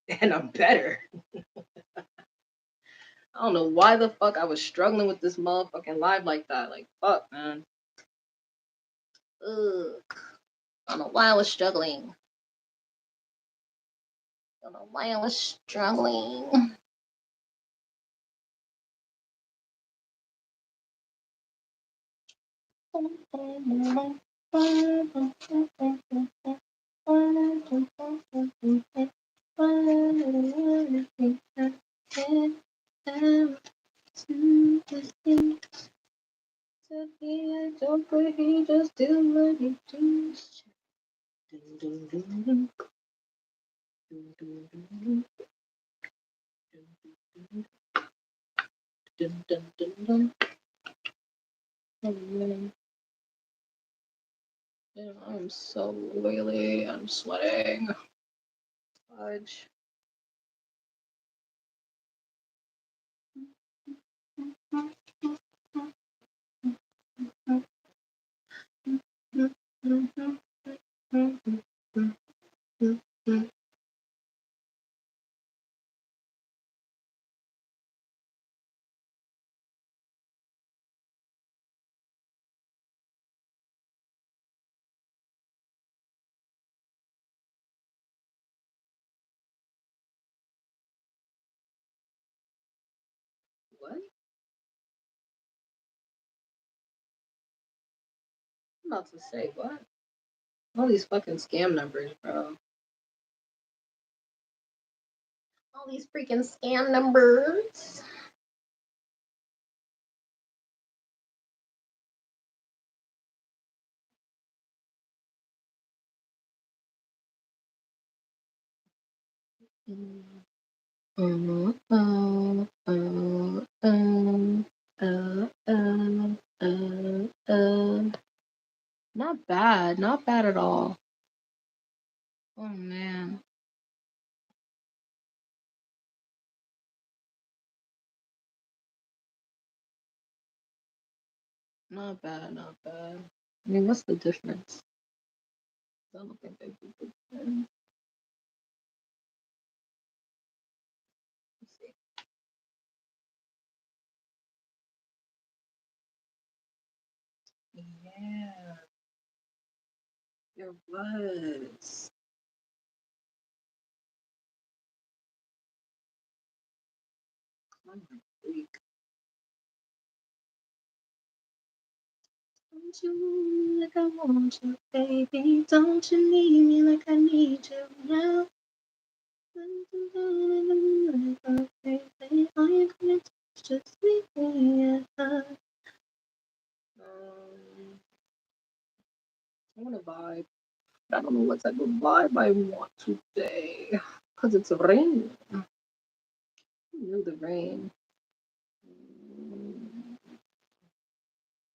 and I'm better. I don't know why the fuck I was struggling with this motherfucking live like that. Like, fuck, man. Ugh. I don't know why I was struggling. I don't know why I was struggling. He just do what he does. I'm so oily. I'm sweating. Fudge. What? I'm about to say, what? All these fucking scam numbers, bro. All these freaking scam numbers. Not bad, not bad at all. Oh man, not bad, not bad. I mean, what's the difference? I don't think they do the difference. Let's see. Yeah, it was. I'm a freak. Don't you need me like I want you, baby? Don't you need me like I need you now? Are you gonna just leave me? I want to vibe. I don't know what type of vibe I want today. Because it's rain. You know the rain.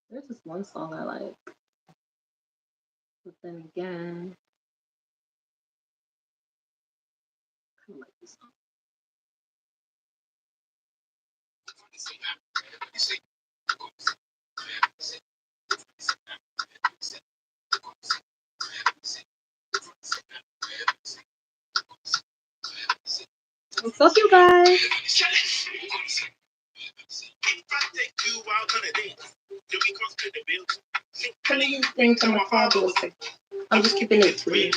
There's this one song I like. But then again, I don't like this song. What's up, you guys? What do you think to my father will say? I'm just keeping it to you.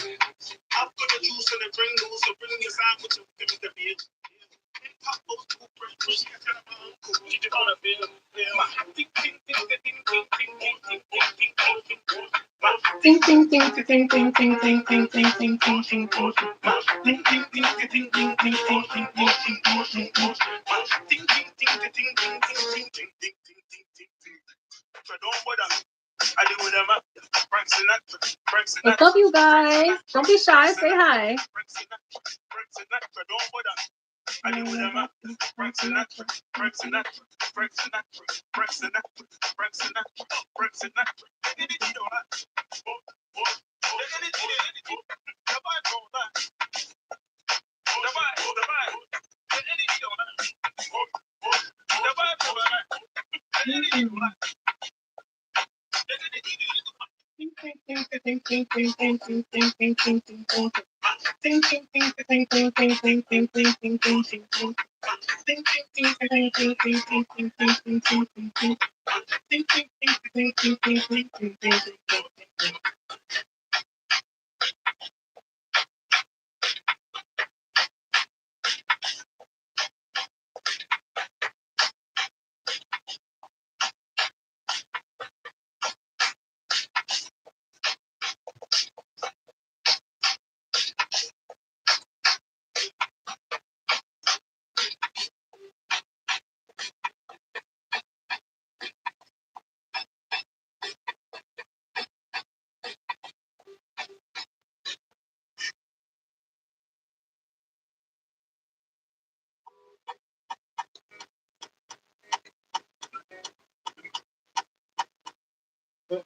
Ting ting ting ting ting ting ting ting ting ting ting ting ting ting ting ting ting ting What's up, you guys? Don't be shy. Say hi. I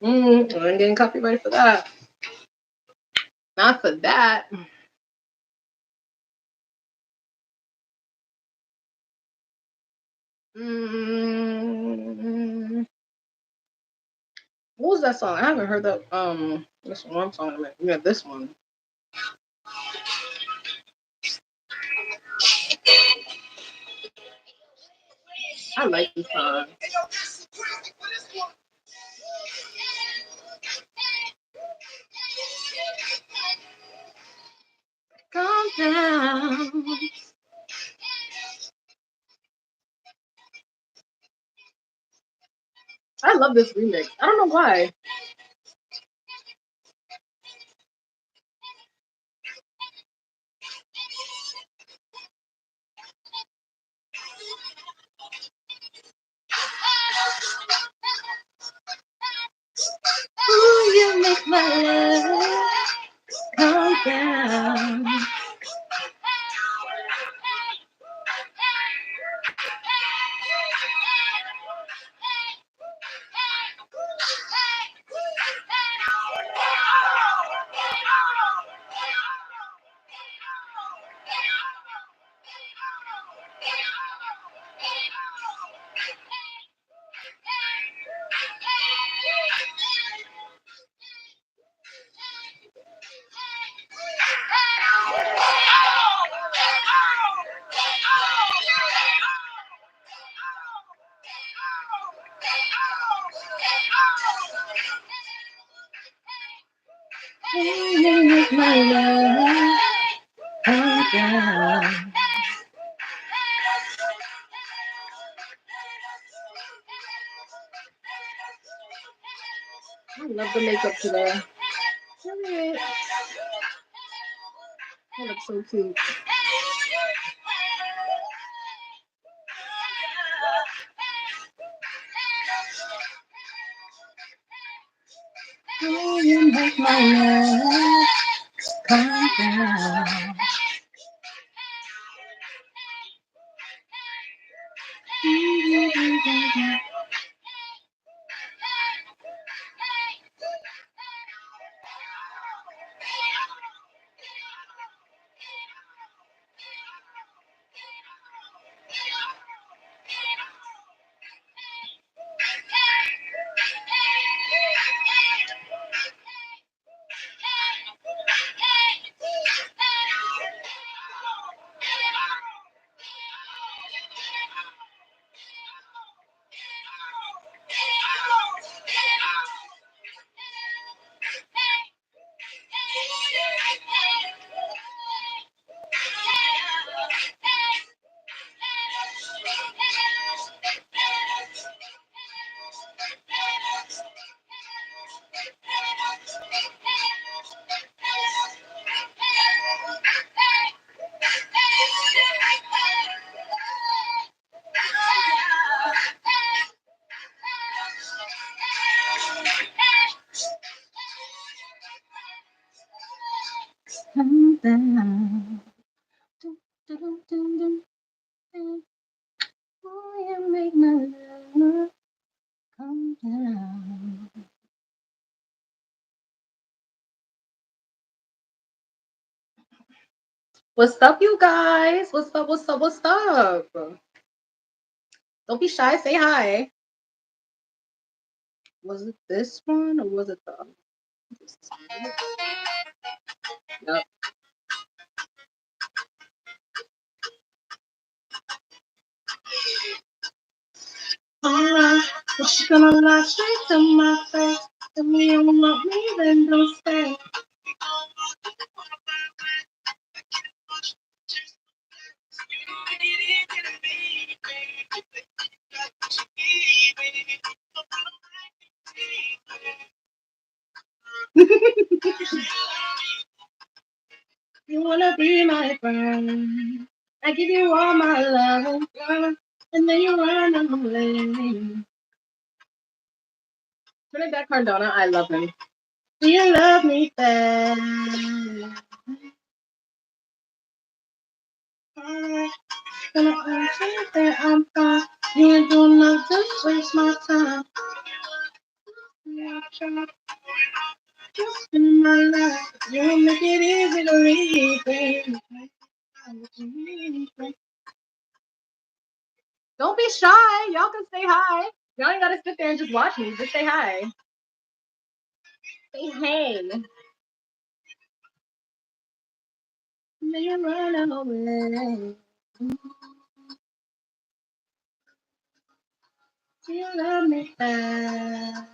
ain't getting copyrighted for that. Not for that. What was that song? I haven't heard that. This one song. Yeah, this one. I like this song. Calm down. I love this remix. I don't know why. Ooh, you make my love calm down. You make my love calm down. I love the makeup today. Period. That looks so cute. You make my love calm down. Calm down. Oh, you make my love calm down. What's up, you guys? What's up? What's up? What's up? Don't be shy. Say hi. Was it this one or was it the other? Yep. But she's gonna lie straight to my face. Tell me you don't want me, then don't stay. You wanna be my friend? I give you all my love, and then you run away. Turn back Cardona, I love him. Do you love me back? Gonna pretend that I'm fine. You ain't doing nothing, just waste my time. Yeah, just in my life, you make it easy to leave, baby. Don't be shy. Y'all can say hi. Y'all ain't gotta sit there and just watch me. Just say hi. Say hey. Then you run away. Do you love me back?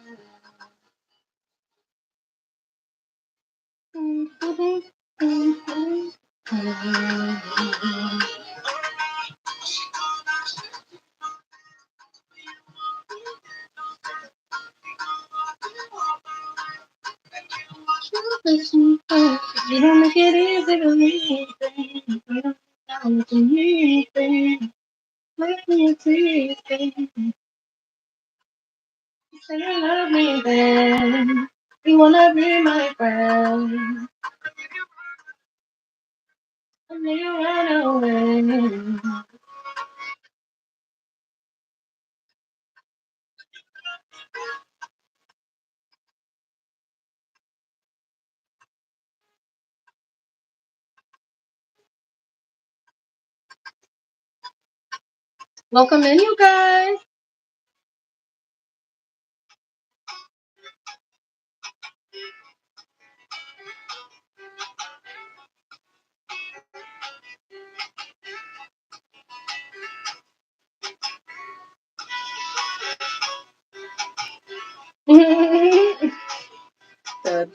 You don't make it easy to leave, baby. You don't come to me, baby. Make me see, baby. You say you love me, baby. You wanna be my friend. And then you run away. Welcome in, you guys. Good.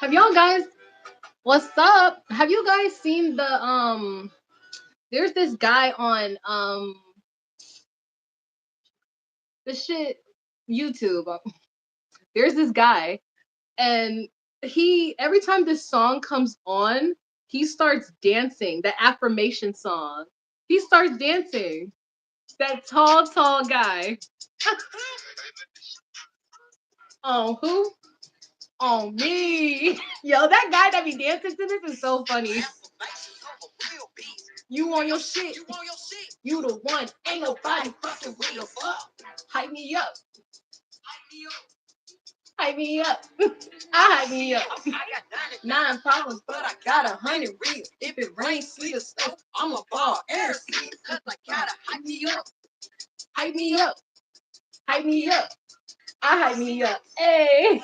Have y'all guys? What's up? Have you guys seen the? There's this guy on the shit YouTube. There's this guy, and he every time this song comes on, he starts dancing. The affirmation song. He starts dancing. That tall guy. Oh, who? On me. Yo, that guy that be dancing to this is so funny. You on your shit. You the one. Ain't nobody fucking with you. Hype me up. Hype me up. I hype me up. I got 9 problems, but I got 100 real. If it rains, sweet or stuff, I'm a ball. Air seat, cause I gotta hype me up. Hype me up. Hype me up. I hype me up. Hey.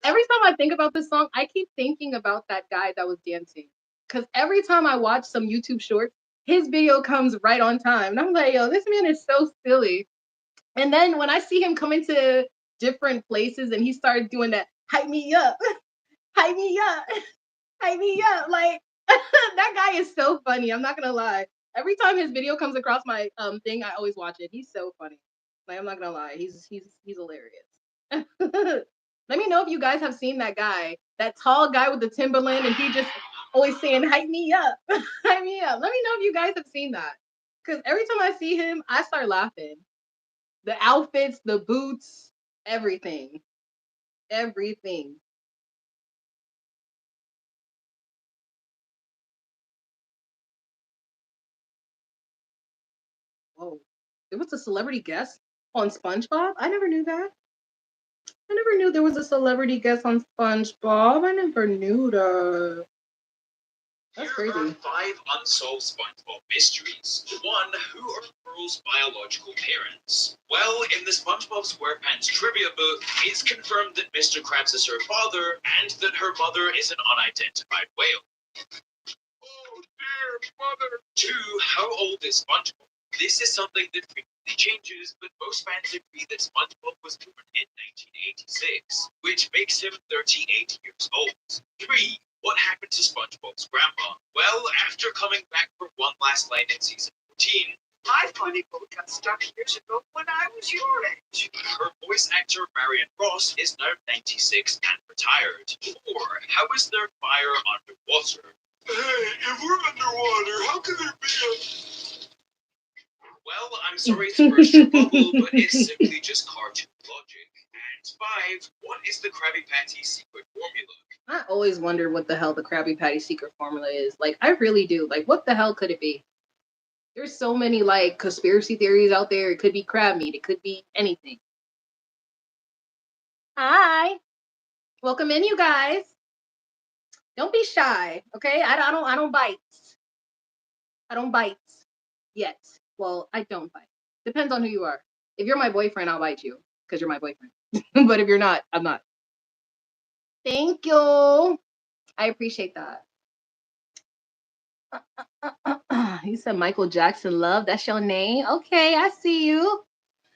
Every time I think about this song, I keep thinking about that guy that was dancing. Because every time I watch some YouTube shorts, his video comes right on time. And I'm like, yo, this man is so silly. And then when I see him come into different places and he started doing that, hype me up, hype me up, hype me up. Like, that guy is so funny. I'm not going to lie. Every time his video comes across my thing, I always watch it. He's so funny. Like, I'm not going to lie. He's hilarious. Let me know if you guys have seen that guy, that tall guy with the Timberland, and he just always saying, hype me up, hype me up. Let me know if you guys have seen that. Because every time I see him, I start laughing. The outfits, the boots, everything. Everything. Whoa. There was a celebrity guest on SpongeBob? I never knew that. I never knew there was a celebrity guest on SpongeBob. I never knew that. That's crazy. Here are 5 unsolved SpongeBob mysteries. 1. Who are Pearl's biological parents? Well, in the SpongeBob SquarePants trivia book, it's confirmed that Mr. Krabs is her father and that her mother is an unidentified whale. Oh dear, mother. 2. How old is SpongeBob? This is something that frequently changes, but most fans agree that SpongeBob was born in 1986, which makes him 38 years old. 3. What happened to SpongeBob's grandma? Well, after coming back for one last night in season 14, my funny boat got stuck years ago when I was your age. Her voice actor Marion Ross is now 96 and retired. 4. How is there fire underwater? Hey, if we're underwater, how can there be a... Well, I'm sorry to burst your bubble, but it's simply just cartoon logic. And 5. What is the Krabby Patty secret formula? I always wonder what the hell the Krabby Patty secret formula is. Like, I really do. Like, what the hell could it be? There's so many, like, conspiracy theories out there. It could be crab meat. It could be anything. Hi. Welcome in, you guys. Don't be shy, okay? I don't bite. I don't bite yet. Well, I don't bite. Depends on who you are. If you're my boyfriend, I'll bite you because you're my boyfriend. But if you're not, I'm not. Thank you. I appreciate that. You said Michael Jackson love. That's your name? Okay, I see you.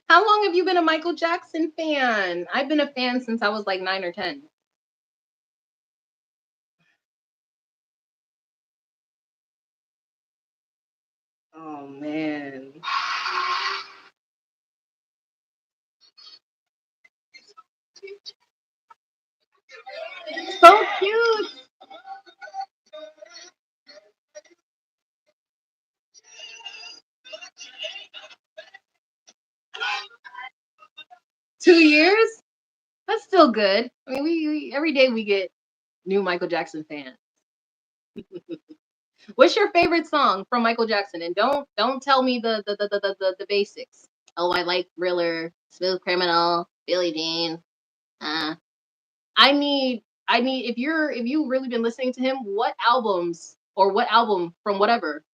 How long have you been a Michael Jackson fan? I've been a fan since I was like 9 or 10. Oh man. So cute. Two years? That's still good. I mean, we every day we get new Michael Jackson fans. What's your favorite song from Michael Jackson? And don't tell me the basics. Oh, I like Thriller, Smooth Criminal, Billie Jean. Uh, I need if you really been listening to him, what albums or what album from whatever,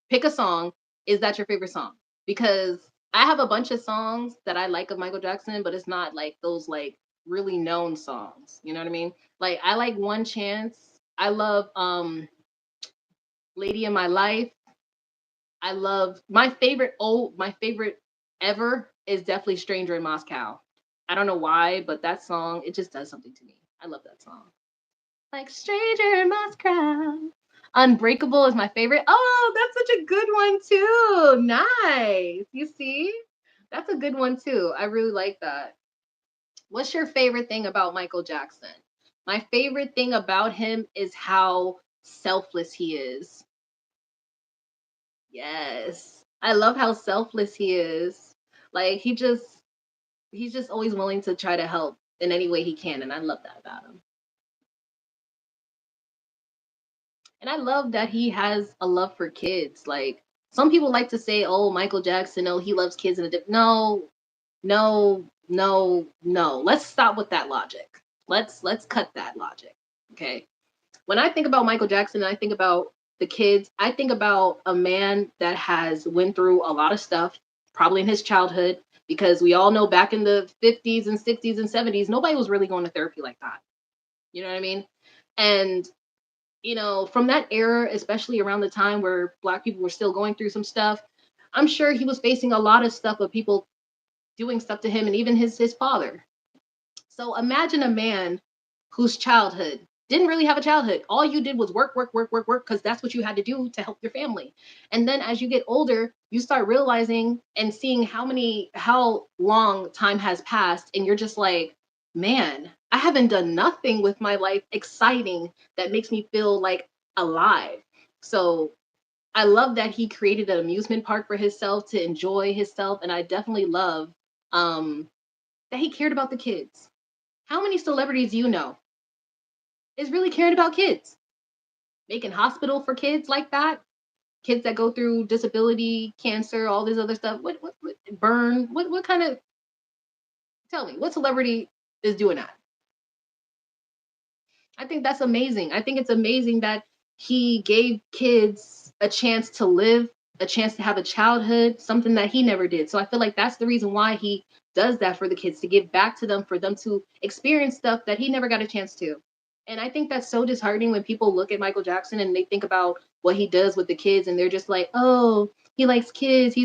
pick a song. Is that your favorite song? Because I have a bunch of songs that I like of Michael Jackson, but it's not like those like really known songs. You know what I mean? Like I like One Chance. I love Lady in My Life. I love my favorite ever is definitely Stranger in Moscow. I don't know why, but that song, it just does something to me. I love that song. Like Stranger in Moscow. Unbreakable is my favorite. Oh, that's such a good one too. Nice. You see? That's a good one too. I really like that. What's your favorite thing about Michael Jackson? My favorite thing about him is how selfless he is. Yes. I love how selfless he is. Like he's just always willing to try to help in any way he can, and I love that about him. And I love that he has a love for kids. Like some people like to say, "Oh, Michael Jackson, oh, he loves kids." No, no, no, no. Let's stop with that logic. Let's cut that logic. Okay. When I think about Michael Jackson, and I think about the kids. I think about a man that has went through a lot of stuff, probably in his childhood, because we all know back in the 50s and 60s and 70s, nobody was really going to therapy like that. You know what I mean? And from that era, especially around the time where Black people were still going through some stuff, I'm sure he was facing a lot of stuff of people doing stuff to him and even his father. So imagine a man whose childhood didn't really have a childhood. All you did was work, work, work, work, work, because that's what you had to do to help your family. And then as you get older, you start realizing and seeing how long time has passed, and you're just like, man, I haven't done nothing with my life exciting that makes me feel like alive. So I love that he created an amusement park for himself to enjoy himself, and I definitely love um, that he cared about the kids. How many celebrities you know is really caring about kids, making hospital for kids like that, kids that go through disability, cancer, all this other stuff. What burn? What kind of? Tell me, what celebrity is doing that? I think that's amazing. I think it's amazing that he gave kids a chance to live, a chance to have a childhood, something that he never did. So I feel like that's the reason why he does that for the kids, to give back to them, for them to experience stuff that he never got a chance to. And I think that's so disheartening when people look at Michael Jackson and they think about what he does with the kids and they're just like, oh, He likes kids.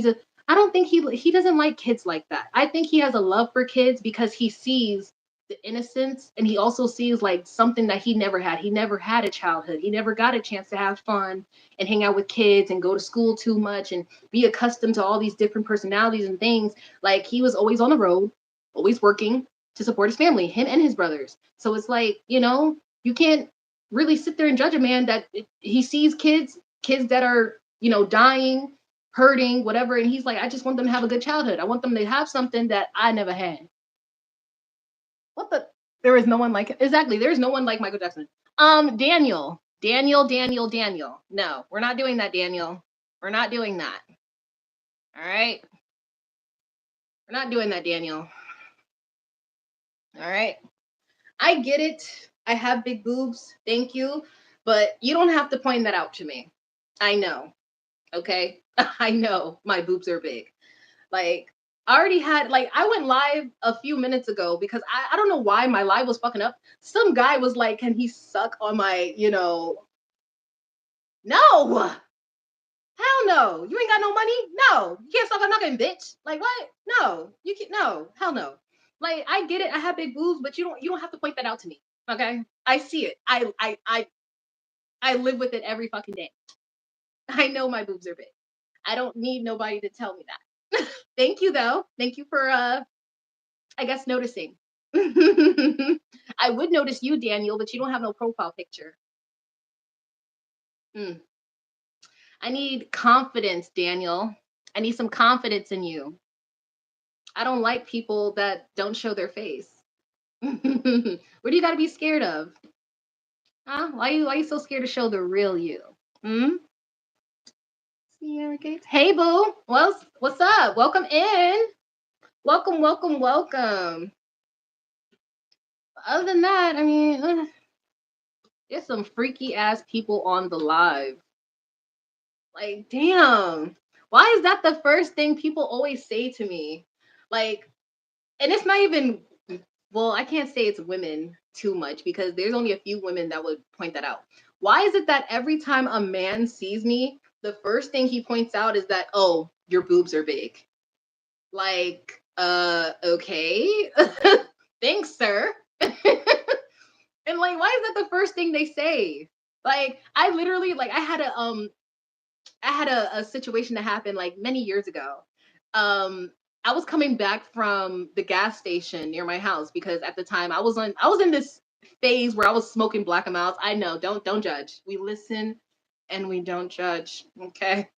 I don't think he doesn't like kids like that. I think he has a love for kids because he sees the innocence, and he also sees like something that he never had. He never had a childhood. He never got a chance to have fun and hang out with kids and go to school too much and be accustomed to all these different personalities and things. Like he was always on the road, always working to support his family, him and his brothers. So it's like, you can't really sit there and judge a man that he sees kids that are, dying, hurting, whatever. And he's like, I just want them to have a good childhood. I want them to have something that I never had. What the? There is no one like exactly. There is no one like Michael Jackson. Daniel. No, we're not doing that, Daniel. We're not doing that. All right. We're not doing that, Daniel. All right. I get it. I have big boobs. Thank you. But you don't have to point that out to me. I know. Okay. I know my boobs are big. Like, I already had, like, I went live a few minutes ago because I don't know why my live was fucking up. Some guy was like, can he suck on my, no. Hell no. You ain't got no money? No. You can't suck on nothing, bitch. Like what? No. You can't no. Hell no. Like I get it. I have big boobs, but you don't have to point that out to me. Okay? I see it. I live with it every fucking day. I know my boobs are big. I don't need nobody to tell me that. Thank you though. Thank you for I guess noticing. I would notice you, Daniel, but you don't have no profile picture. Mm. I need confidence, Daniel. I need some confidence in you. I don't like people that don't show their face. What do you got to be scared of? Huh? Why you so scared to show the real you? Hmm? Sierra Gates. Hey boo. What's up? Welcome in. Welcome. Other than that, I mean, there's some freaky ass people on the live. Like, damn. Why is that the first thing people always say to me? Like, and it's not even, well, I can't say it's women too much because there's only a few women that would point that out. Why is it that every time a man sees me, the first thing he points out is that, oh, your boobs are big? Like, okay. Thanks, sir. And like, why is that the first thing they say? Like, I literally, like, I had a situation that happened like many years ago. I was coming back from the gas station near my house because at the time I was in this phase where I was smoking Black and Milds. I know, don't judge. We listen and we don't judge. Okay.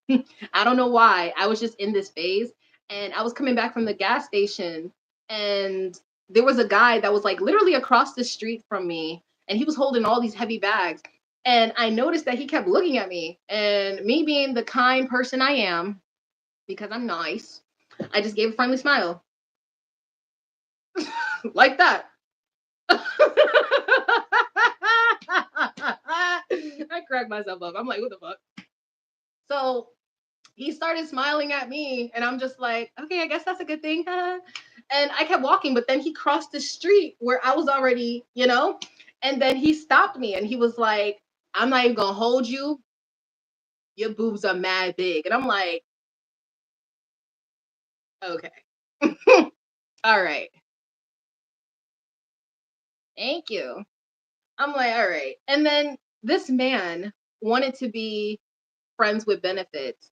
I don't know why. I was just in this phase and I was coming back from the gas station and there was a guy that was like literally across the street from me and he was holding all these heavy bags. And I noticed that he kept looking at me. And me being the kind person I am, because I'm nice, I just gave a friendly smile. Like that. I cracked myself up. I'm like, what the fuck? So he started smiling at me, and I'm just like, okay, I guess that's a good thing. And I kept walking, but then he crossed the street where I was already, and then he stopped me and he was like, I'm not even gonna hold you. Your boobs are mad big. And I'm like, okay. All right. Thank you. I'm like, all right. And then this man wanted to be friends with benefits.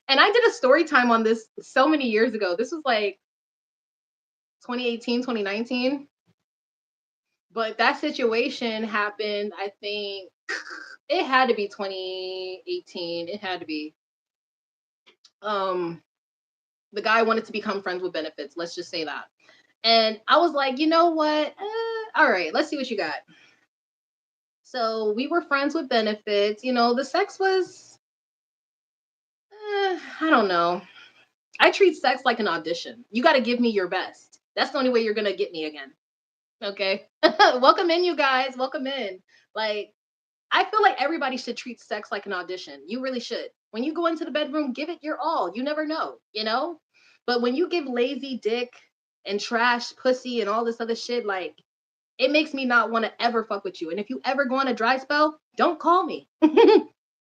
And I did a story time on this so many years ago. This was like 2018, 2019. But that situation happened, I think it had to be 2018. It had to be. Um, the guy wanted to become friends with benefits. Let's just say that. And I was like, you know what? All right, let's see what you got. So we were friends with benefits. The sex was, I don't know. I treat sex like an audition. You got to give me your best. That's the only way you're going to get me again. Okay. Welcome in, you guys. Welcome in. Like, I feel like everybody should treat sex like an audition. You really should. When you go into the bedroom, give it your all. You never know? But when you give lazy dick and trash pussy and all this other shit, like, it makes me not want to ever fuck with you. And if you ever go on a dry spell, don't call me.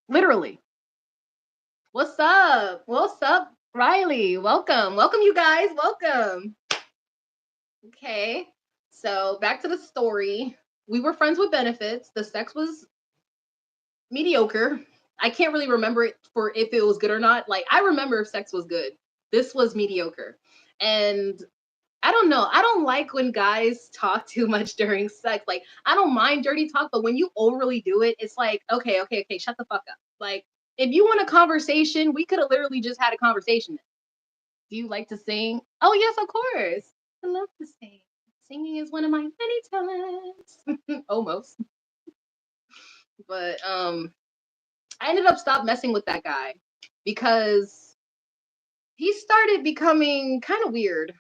Literally. What's up? What's up, Riley? Welcome. Welcome, you guys. Welcome. Okay. So back to the story. We were friends with benefits. The sex was mediocre. I can't really remember it for if it was good or not. Like I remember if sex was good. This was mediocre. And I don't know. I don't like when guys talk too much during sex. Like I don't mind dirty talk, but when you overly do it, it's like, okay, shut the fuck up. Like if you want a conversation, we could have literally just had a conversation. Do you like to sing? Oh yes, of course. I love to sing. Singing is one of my many talents. Almost. But I ended up stop messing with that guy because he started becoming kind of weird.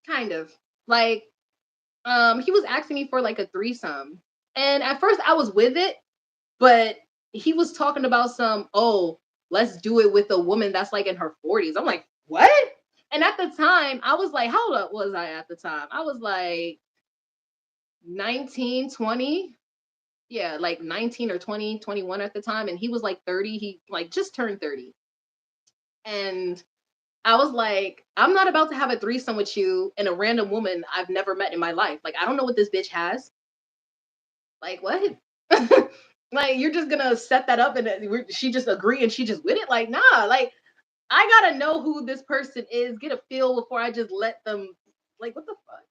Kind of. Like he was asking me for like a threesome. And at first I was with it, but he was talking about some, oh, let's do it with a woman that's like in her 40s. I'm like, what? And at the time, I was like, how old was I at the time? I was like 19, 20. Yeah, like 19 or 20, 21 at the time. And he was like 30. He like just turned 30. And I was like, I'm not about to have a threesome with you and a random woman I've never met in my life. Like, I don't know what this bitch has. Like, what? Like, you're just gonna set that up and she just agree and she just with it? Like, nah, like, I gotta know who this person is, get a feel before I just let them, like, what the fuck?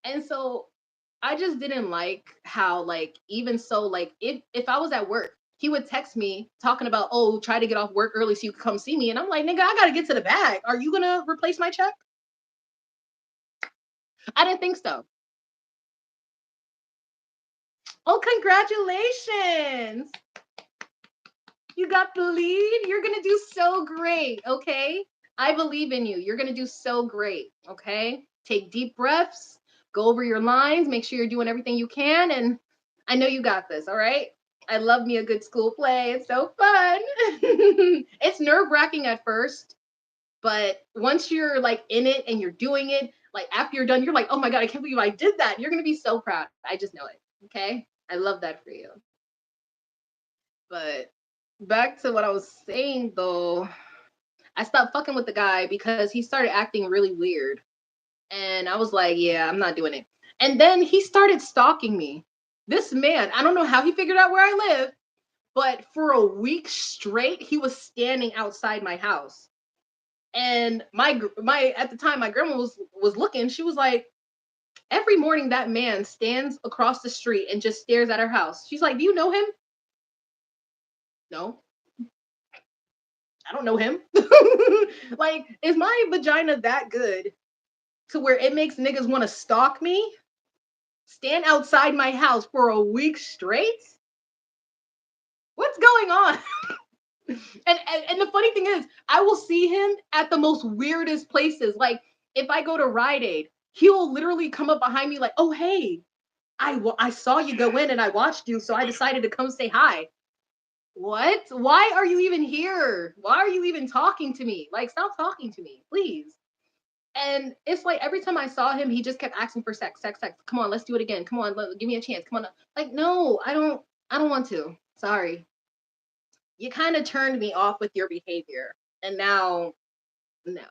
And so I just didn't like how, like, even so, like, if I was at work, he would text me talking about, oh, try to get off work early so you can come see me. And I'm like, nigga, I gotta get to the bag. Are you gonna replace my check? I didn't think so. Oh, congratulations. You got the lead. You're going to do so great. Okay. I believe in you. You're going to do so great. Okay. Take deep breaths, go over your lines, make sure you're doing everything you can. And I know you got this. All right. I love me a good school play. It's so fun. It's nerve wracking at first, but once you're like in it and you're doing it, like after you're done, you're like, oh my God, I can't believe I did that. You're going to be so proud. I just know it. Okay. I love that for you. But back to what I was saying though, I stopped fucking with the guy because he started acting really weird. And I was like, yeah, I'm not doing it. And then he started stalking me. This man, I don't know how he figured out where I live, but for a week straight, he was standing outside my house. And my at the time my grandma was looking, she was like, every morning that man stands across the street and just stares at her house. She's like, do you know him? No. I don't know him. Like, is my vagina that good to where it makes niggas want to stalk me? Stand outside my house for a week straight? What's going on? And the funny thing is, I will see him at the most weirdest places. Like, if I go to Rite Aid, he will literally come up behind me like, "Oh hey, I saw you go in and I watched you, so I decided to come say hi." What? Why are you even here? Why are you even talking to me? Like, stop talking to me, please. And it's like every time I saw him, he just kept asking for sex, sex, sex. Come on, let's do it again. Come on, give me a chance. Come on. Like, no, I don't want to. Sorry. You kind of turned me off with your behavior. And now, no.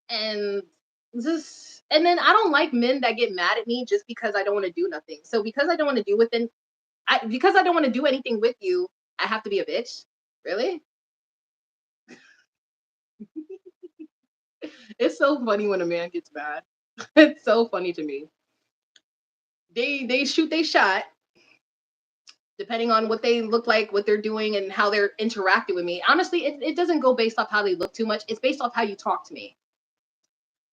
And and then I don't like men that get mad at me just because I don't want to do nothing. So because I don't want to do because I don't want to do anything with you, I have to be a bitch. Really? It's so funny when a man gets mad. It's so funny to me. They shoot they shot depending on what they look like, what they're doing, and how they're interacting with me. Honestly, it doesn't go based off how they look too much. It's based off how you talk to me.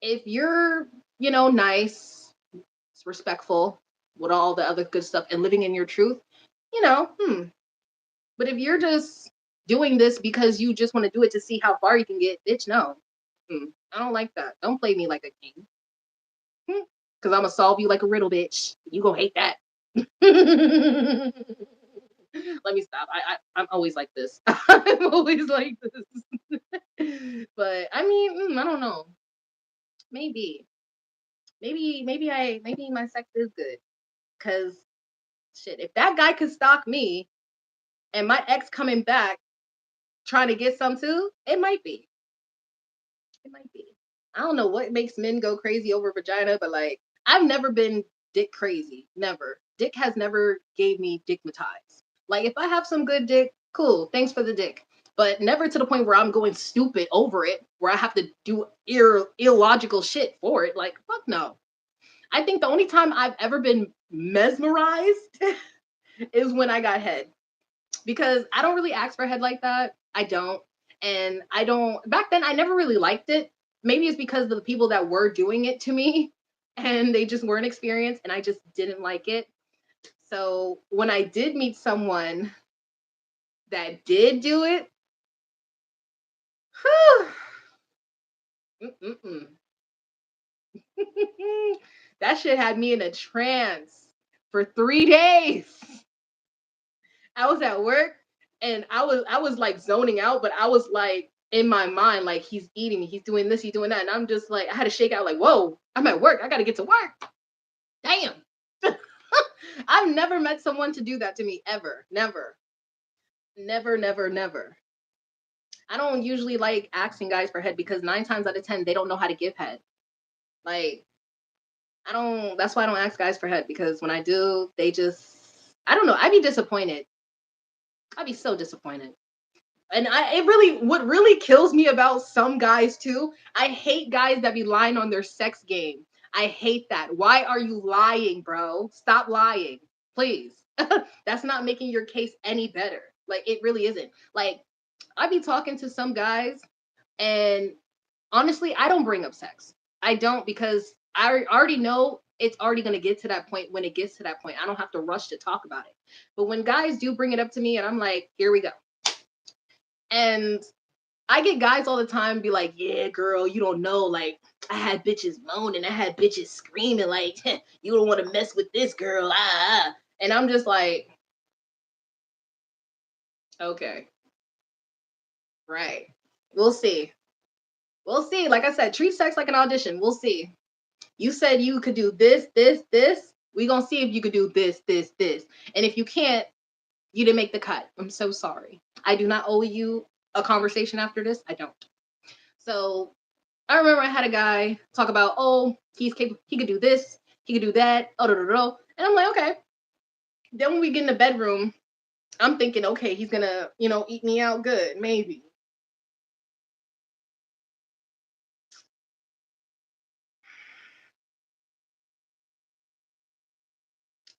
If you're, nice, respectful, with all the other good stuff, and living in your truth, you know, hmm. But if you're just doing this because you just want to do it to see how far you can get, bitch, no. I don't like that. Don't play me like a king. Because I'm going to solve you like a riddle, bitch. You going to hate that. Let me stop. I'm always like this. I'm always like this. But I mean, I don't know. Maybe, maybe my sex is good. Cause shit, if that guy could stalk me and my ex coming back, trying to get some too? It might be. It might be. I don't know what makes men go crazy over vagina, but like I've never been dick crazy. Never. Dick has never gave me dickmatized. Like if I have some good dick, cool. Thanks for the dick. But never to the point where I'm going stupid over it, where I have to do illogical shit for it. Like fuck no. I think the only time I've ever been mesmerized is when I got head. Because I don't really ask for head like that. I don't. And I don't, back then, I never really liked it. Maybe it's because of the people that were doing it to me and they just weren't experienced and I just didn't like it. So when I did meet someone that did do it, that shit had me in a trance for 3 days. I was at work and I was like zoning out, but I was like in my mind, like he's eating me, he's doing this, he's doing that. And I'm just like, I had to shake out, like, whoa, I'm at work. I gotta get to work. Damn. I've never met someone to do that to me ever. Never. Never, never, never. I don't usually like asking guys for head because 9 times out of 10, they don't know how to give head. Like, I don't, that's why I don't ask guys for head because when I do, they just, I don't know, I'd be disappointed. I'd be so disappointed. And it really, what really kills me about some guys too, I hate guys that be lying on their sex game. I hate that. Why are you lying, bro? Stop lying, please. That's not making your case any better. Like, it really isn't. Like, I be talking to some guys, and honestly, I don't bring up sex. I don't because I already know it's already going to get to that point when it gets to that point. I don't have to rush to talk about it. But when guys do bring it up to me, and I'm like, here we go. And I get guys all the time be like, yeah, girl, you don't know. Like, I had bitches moaning, I had bitches screaming, like, you don't want to mess with this girl. Ah. And I'm just like, okay, right. We'll see. We'll see. Like I said, treat sex like an audition. We'll see. You said you could do this, this, this. We gonna see if you could do this, this, this. And if you can't, you didn't make the cut. I'm so sorry. I do not owe you a conversation after this. I don't. So I remember I had a guy talk about, oh, he's capable, he could do this, he could do that, oh, and I'm like, okay. Then when we get in the bedroom, I'm thinking, okay, he's gonna, eat me out good, maybe.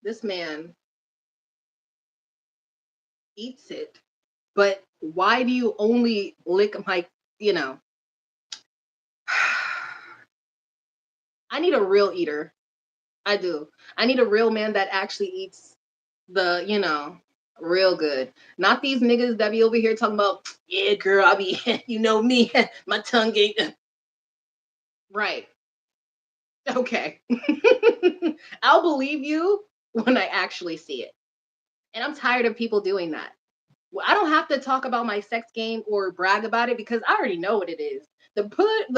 This man eats it, but why do you only lick my, you know? I need a real eater. I do. I need a real man that actually eats the, real good. Not these niggas that be over here talking about, yeah, girl, I be, you know me, my tongue ain't right. Okay. I'll believe you when I actually see it. And I'm tired of people doing that. Well, I don't have to talk about my sex game or brag about it because I already know what it is. The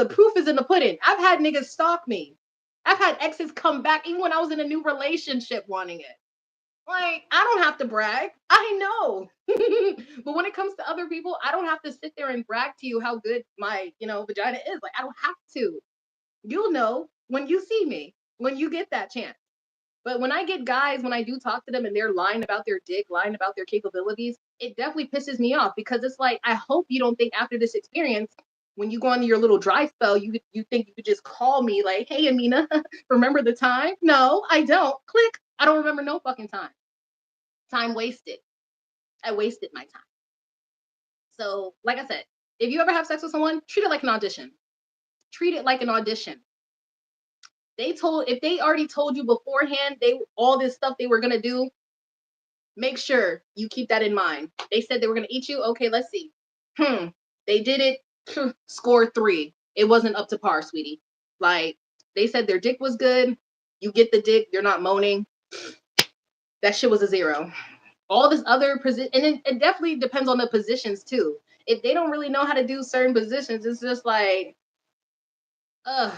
proof is in the pudding. I've had niggas stalk me. I've had exes come back even when I was in a new relationship wanting it. Like, I don't have to brag. I know. But when it comes to other people, I don't have to sit there and brag to you how good my, vagina is. Like, I don't have to. You'll know when you see me, when you get that chance. But when I get guys, when I do talk to them and they're lying about their dick, lying about their capabilities, it definitely pisses me off because it's like, I hope you don't think after this experience, when you go on your little dry spell, you think you could just call me like, hey, Amina, remember the time? No, I don't. Click. I don't remember no fucking time. Time wasted. I wasted my time. So, like I said, if you ever have sex with someone, treat it like an audition. Treat it like an audition. If they already told you beforehand all this stuff they were gonna do, make sure you keep that in mind. They said they were gonna eat you. Okay, let's see. They did it. Score 3. It wasn't up to par, sweetie. Like, they said their dick was good. You get the dick. They're not moaning. That shit was a 0. All this other position, and it definitely depends on the positions too. If they don't really know how to do certain positions, it's just like, ugh,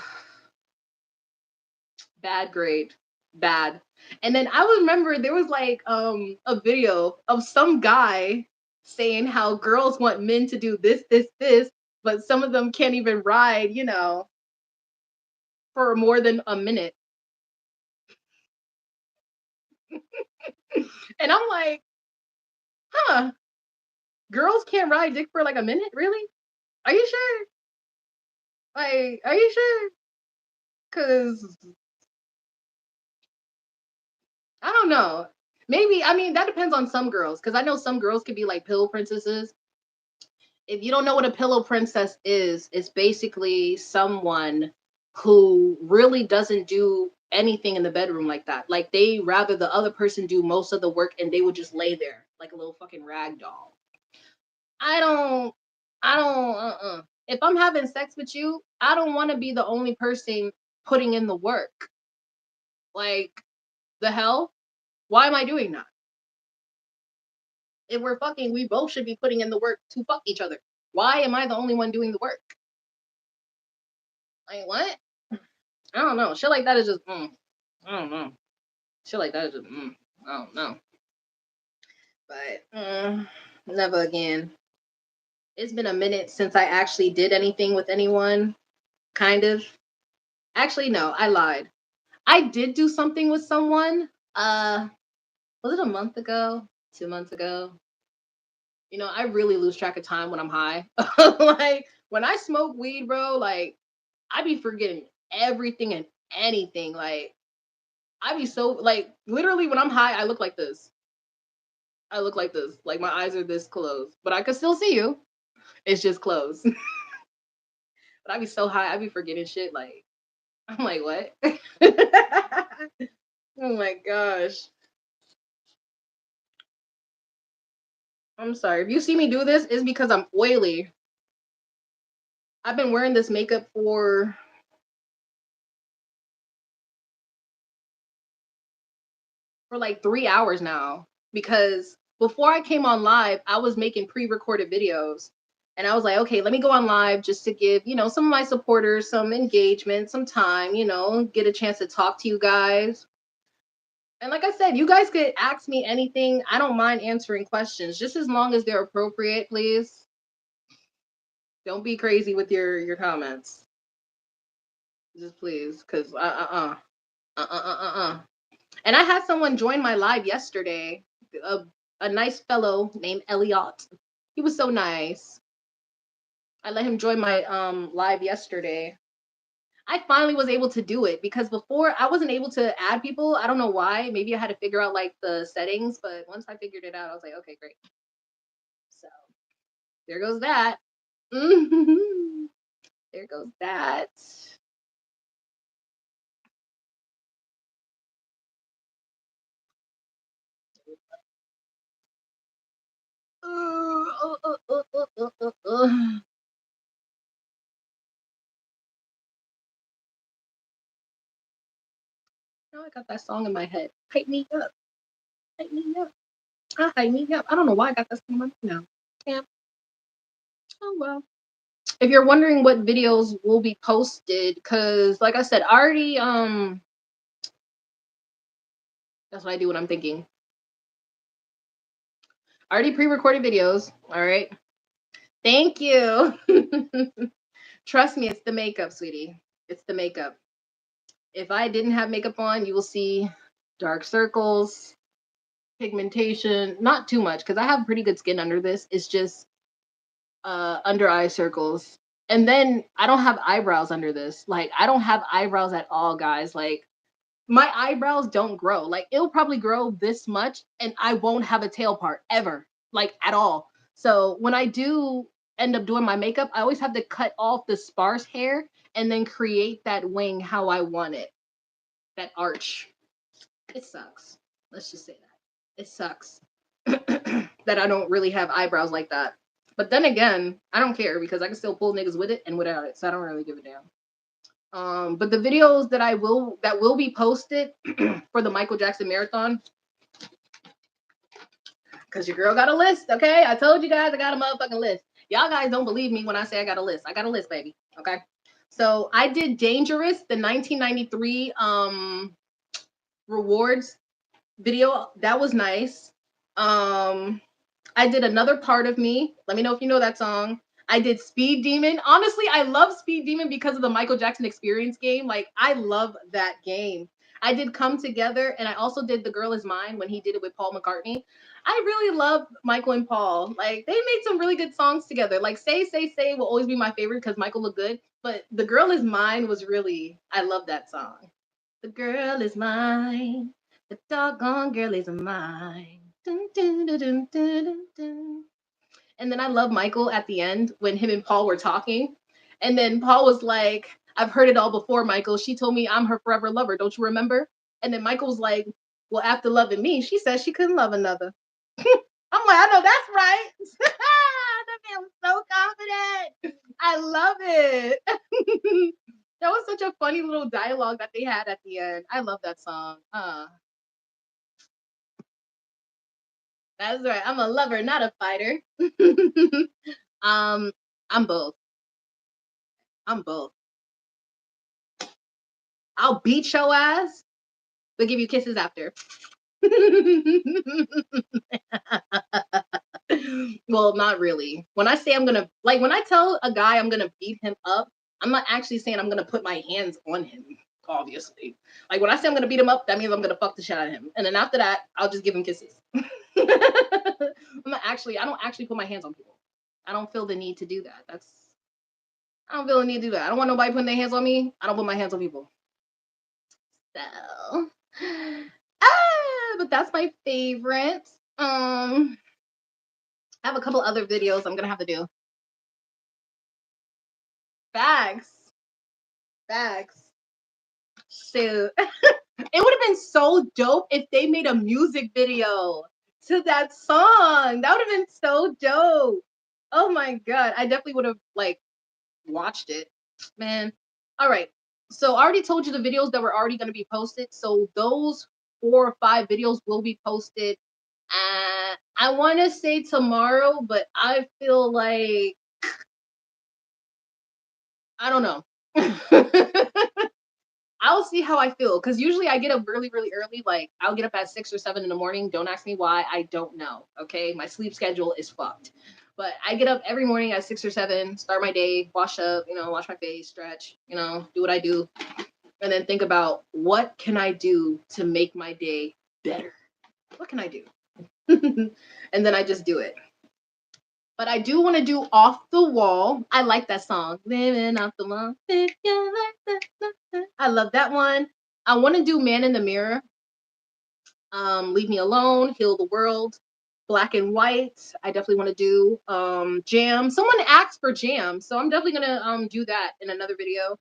bad grade, bad. And then I remember there was like a video of some guy. saying how girls want men to do this, but some of them can't even ride, for more than a minute. And I'm like, huh, girls can't ride dick for like a minute? Really? Are you sure? Like, are you sure? Because I don't know. Maybe, I mean, that depends on some girls. Because I know some girls can be like pillow princesses. If you don't know what a pillow princess is, it's basically someone who really doesn't do anything in the bedroom like that. Like they rather the other person do most of the work and they would just lay there like a little fucking rag doll. I don't, If I'm having sex with you, I don't want to be the only person putting in the work. Like, the hell? Why am I doing that? If we're fucking, we both should be putting in the work to fuck each other. Why am I the only one doing the work? Like, what? I don't know. Shit like that is just, I don't know. Shit like that is just, I don't know. But, never again. It's been a minute since I actually did anything with anyone. Kind of. Actually, no, I lied. I did do something with someone. Was it a month ago? 2 months ago? I really lose track of time when I'm high. Like, when I smoke weed, bro, like, I be forgetting everything and anything. Like, I be so, like, literally when I'm high, I look like this. I look like this. Like, my eyes are this closed. But I can still see you. It's just closed. But I be so high, I be forgetting shit. Like, I'm like, what? Oh my gosh. I'm sorry. If you see me do this, it's because I'm oily. I've been wearing this makeup for like 3 hours now because before I came on live, I was making pre-recorded videos. And I was like, okay, let me go on live just to give, some of my supporters some engagement, some time, get a chance to talk to you guys. And like I said, you guys could ask me anything. I don't mind answering questions, just as long as they're appropriate, please. Don't be crazy with your comments. Just please, because And I had someone join my live yesterday, a nice fellow named Elliot. He was so nice. I let him join my live yesterday. I finally was able to do it because before I wasn't able to add people. I don't know why. Maybe I had to figure out like the settings, but once I figured it out, I was like, okay, great. So there goes that. There goes that. Now I got that song in my head. Hype me up. Hype me up. Hype me up. I don't know why I got that song in my head now. Yeah. Oh well. If you're wondering what videos will be posted, because like I said, I already that's what I do when I'm thinking. I already pre-recorded videos. All right. Thank you. Trust me, it's the makeup, sweetie. It's the makeup. If I didn't have makeup on, you will see dark circles, pigmentation, not too much because I have pretty good skin under this. It's just under eye circles. And then I don't have eyebrows under this. Like I don't have eyebrows at all, guys. Like my eyebrows don't grow. Like it'll probably grow this much and I won't have a tail part ever, like at all. So when I do end up doing my makeup, I always have to cut off the sparse hair and then create that wing how I want it. That arch. It sucks. Let's just say that. It sucks that I don't really have eyebrows like that. But then again, I don't care because I can still pull niggas with it and without it. So I don't really give a damn. But the videos that will be posted for the Michael Jackson marathon, because your girl got a list, okay? I told you guys I got a motherfucking list. Y'all guys don't believe me when I say I got a list. I got a list, baby. Okay. So I did Dangerous, the 1993 rewards video. That was nice. I did Another Part of Me. Let me know if you know that song. I did Speed Demon. Honestly, I love Speed Demon because of the Michael Jackson Experience game. Like, I love that game. I did Come Together, and I also did The Girl Is Mine when he did it with Paul McCartney. I really love Michael and Paul. Like, they made some really good songs together. Like, Say will always be my favorite because Michael looked good. But The Girl Is Mine was really, I love that song. The girl is mine. The doggone girl is mine. Dun, dun, dun, dun, dun, dun. And then I love Michael at the end when him and Paul were talking. And then Paul was like, I've heard it all before, Michael. She told me I'm her forever lover. Don't you remember? And then Michael was like, well, after loving me, she said she couldn't love another. I'm like, I know that's right. That man was so confident. I love it. That was such a funny little dialogue that they had at the end. I love that song. That's right. I'm a lover, not a fighter. I'm both. I'm both. I'll beat your ass, but give you kisses after. Well, not really. When I say I'm gonna, like, when I tell a guy I'm gonna beat him up, I'm not actually saying I'm gonna put my hands on him. Obviously, like when I say I'm gonna beat him up, that means I'm gonna fuck the shit out of him, and then after that, I'll just give him kisses. I'm not actually. I don't actually put my hands on people. I don't feel the need to do that. I don't feel the need to do that. I don't want nobody putting their hands on me. I don't put my hands on people. So, but that's my favorite. I have a couple other videos I'm gonna have to do. Facts. So it would have been so dope if they made a music video to that song. That would have been so dope. Oh my god, I definitely would have like watched it, man. All right, so I already told you the videos that were already going to be posted. So those 4 or 5 videos will be posted. I want to say tomorrow, but I feel like I don't know. I'll see how I feel because usually I get up really, really early. Like I'll get up at 6 or 7 in the morning. Don't ask me why. I don't know. Okay, my sleep schedule is fucked. But I get up every morning at 6 or 7, start my day, wash up, wash my face, stretch, do what I do, and then think about what can I do to make my day better. What can I do? And then I just do it. But I do want to do Off the Wall. I like that song. Living off the wall. I love that one. I want to do Man in the Mirror. Leave Me Alone, Heal the World, Black and White. I definitely want to do Jam. Someone asked for Jam, so I'm definitely gonna do that in another video.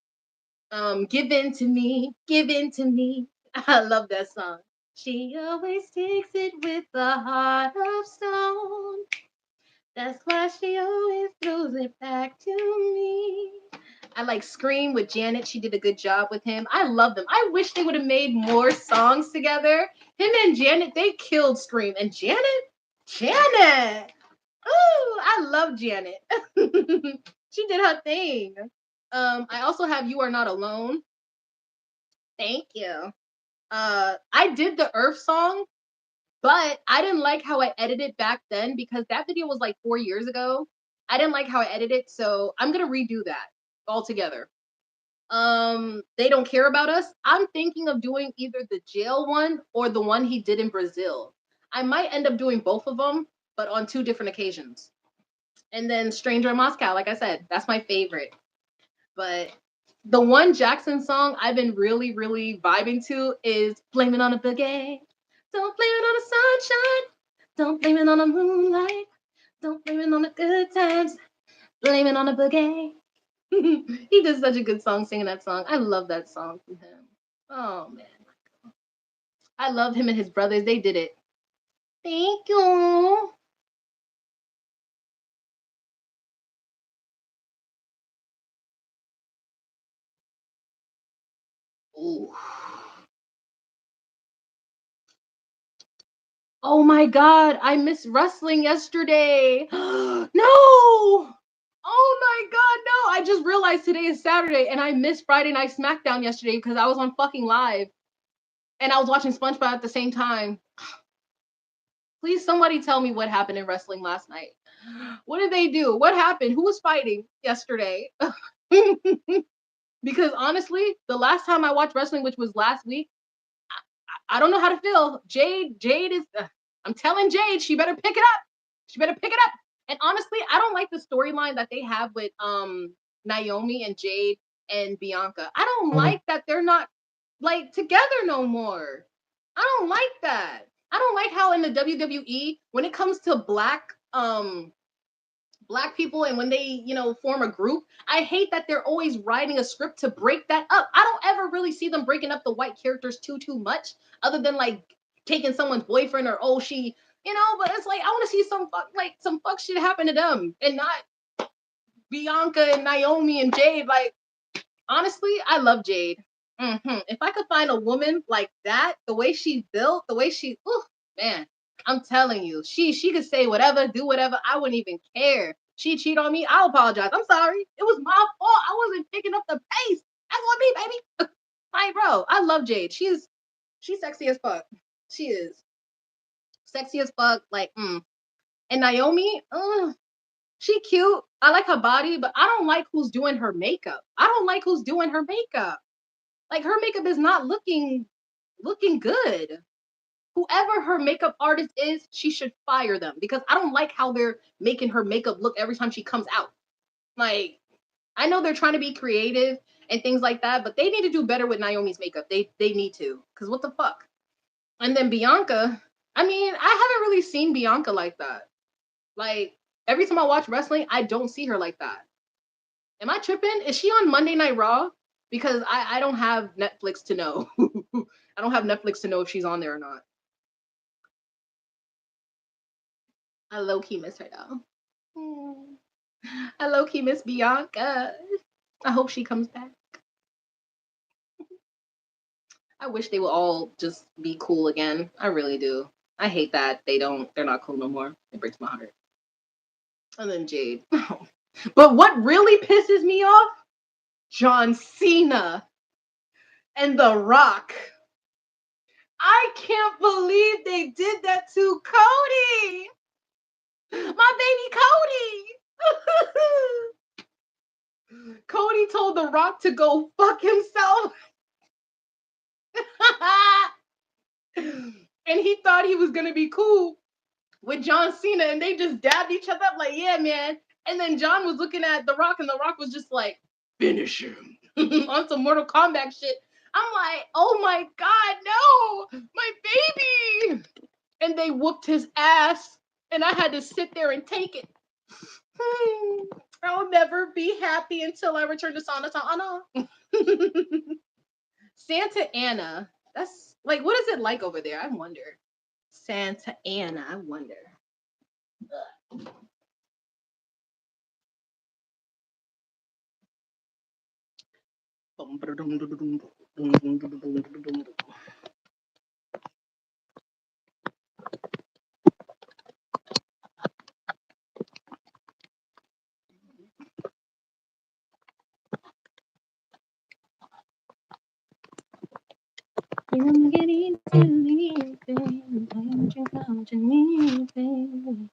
Give In to Me, Give In to Me. I love that song. She always takes it with a heart of stone. That's why she always throws it back to me. I like Scream with Janet. She did a good job with him. I love them. I wish they would have made more songs together. Him and Janet, they killed Scream. And Janet? Ooh, I love Janet. She did her thing. I also have You Are Not Alone. Thank you. I did the Earth song, but I didn't like how I edited back then because that video was like 4 years ago. I didn't like how I edited it, so I'm gonna redo that altogether. They Don't Care About Us. I'm thinking of doing either the jail one or the one he did in Brazil. I might end up doing both of them, but on 2 different occasions. And then Stranger in Moscow, like I said, that's my favorite. But the one Jackson song I've been really, really vibing to is Blame It on a Boogie. Don't blame it on the sunshine. Don't blame it on the moonlight. Don't blame it on the good times. Blame it on the boogie. He did such a good song singing that song. I love that song from him. Oh man. I love him and his brothers. They did it. Thank you. Ooh. Oh my god, I missed wrestling yesterday. No! Oh my god, no! I just realized today is Saturday and I missed Friday Night SmackDown yesterday because I was on fucking live and I was watching SpongeBob at the same time. Please, somebody tell me what happened in wrestling last night. What did they do? What happened? Who was fighting yesterday? Because honestly, the last time I watched wrestling, which was last week, I don't know how to feel. Jade is. I'm telling Jade, she better pick it up. She better pick it up. And honestly, I don't like the storyline that they have with Naomi and Jade and Bianca. I don't like that they're not like together no more. I don't like that. I don't like how in the WWE when it comes to black people and when they form a group, I hate that they're always writing a script to break that up. I don't ever really see them breaking up the white characters too much, other than like taking someone's boyfriend or oh she but it's like I want to see some fuck shit happen to them and not Bianca and Naomi and Jade. Like honestly, I love Jade. If I could find a woman like that, the way she's built, the way she man, I'm telling you, she could say whatever, do whatever. I wouldn't even care. She cheat on me, I'll apologize. I'm sorry. It was my fault. I wasn't picking up the pace. That's on me, baby. Like, bro, I love Jade. She's sexy as fuck. She is sexy as fuck. Like, And Naomi, she cute. I like her body, but I don't like who's doing her makeup. I don't like who's doing her makeup. Like her makeup is not looking good. Whoever her makeup artist is, she should fire them because I don't like how they're making her makeup look every time she comes out. Like, I know they're trying to be creative and things like that, but they need to do better with Naomi's makeup. They need to. Cause what the fuck? And then Bianca, I mean, I haven't really seen Bianca like that. Like, every time I watch wrestling, I don't see her like that. Am I tripping? Is she on Monday Night Raw? Because I don't have Netflix to know. I don't have Netflix to know if she's on there or not. I low key miss her though. I low key miss Bianca. I hope she comes back. I wish they would all just be cool again. I really do. I hate that they're not cool no more. It breaks my heart. And then Jade. But what really pisses me off? John Cena and The Rock. I can't believe they did that to Cody. My baby Cody. Cody told The Rock to go fuck himself. And he thought he was gonna be cool with John Cena, and they just dabbed each other up like, yeah, man. And then John was looking at The Rock, and The Rock was just like, finish him on some Mortal Kombat shit. I'm like, oh my god, no, my baby. And they whooped his ass, and I had to sit there and take it. I'll never be happy until I return to Santa. Santa Ana. That's like, what is it like over there? I wonder. Santa Ana. I wonder. I'm getting to anything. Don't you come to anything?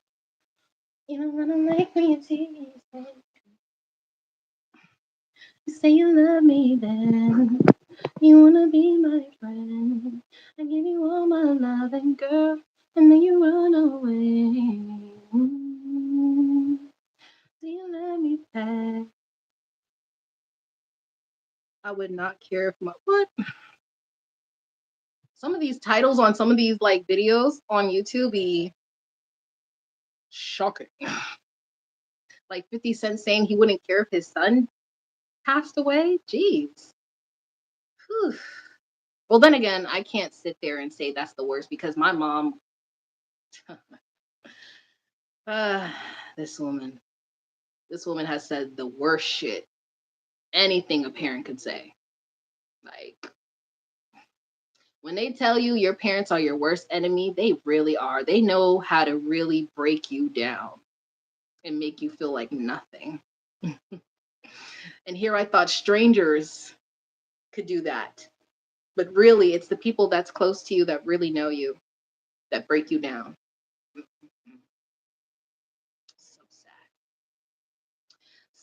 You don't wanna make me a tease. You say you love me then. You wanna be my friend. I give you all my love and girl, and then you run away. Do you love me back? I would not care if my what? Some of these titles on some of these like videos on YouTube be shocking. Like 50 Cent saying he wouldn't care if his son passed away. Jeez. Whew. Well, then again, I can't sit there and say that's the worst because my mom, this woman has said the worst shit anything a parent could say. Like, when they tell you your parents are your worst enemy, they really are. They know how to really break you down and make you feel like nothing. And here I thought strangers could do that. But really, it's the people that's close to you that really know you that break you down.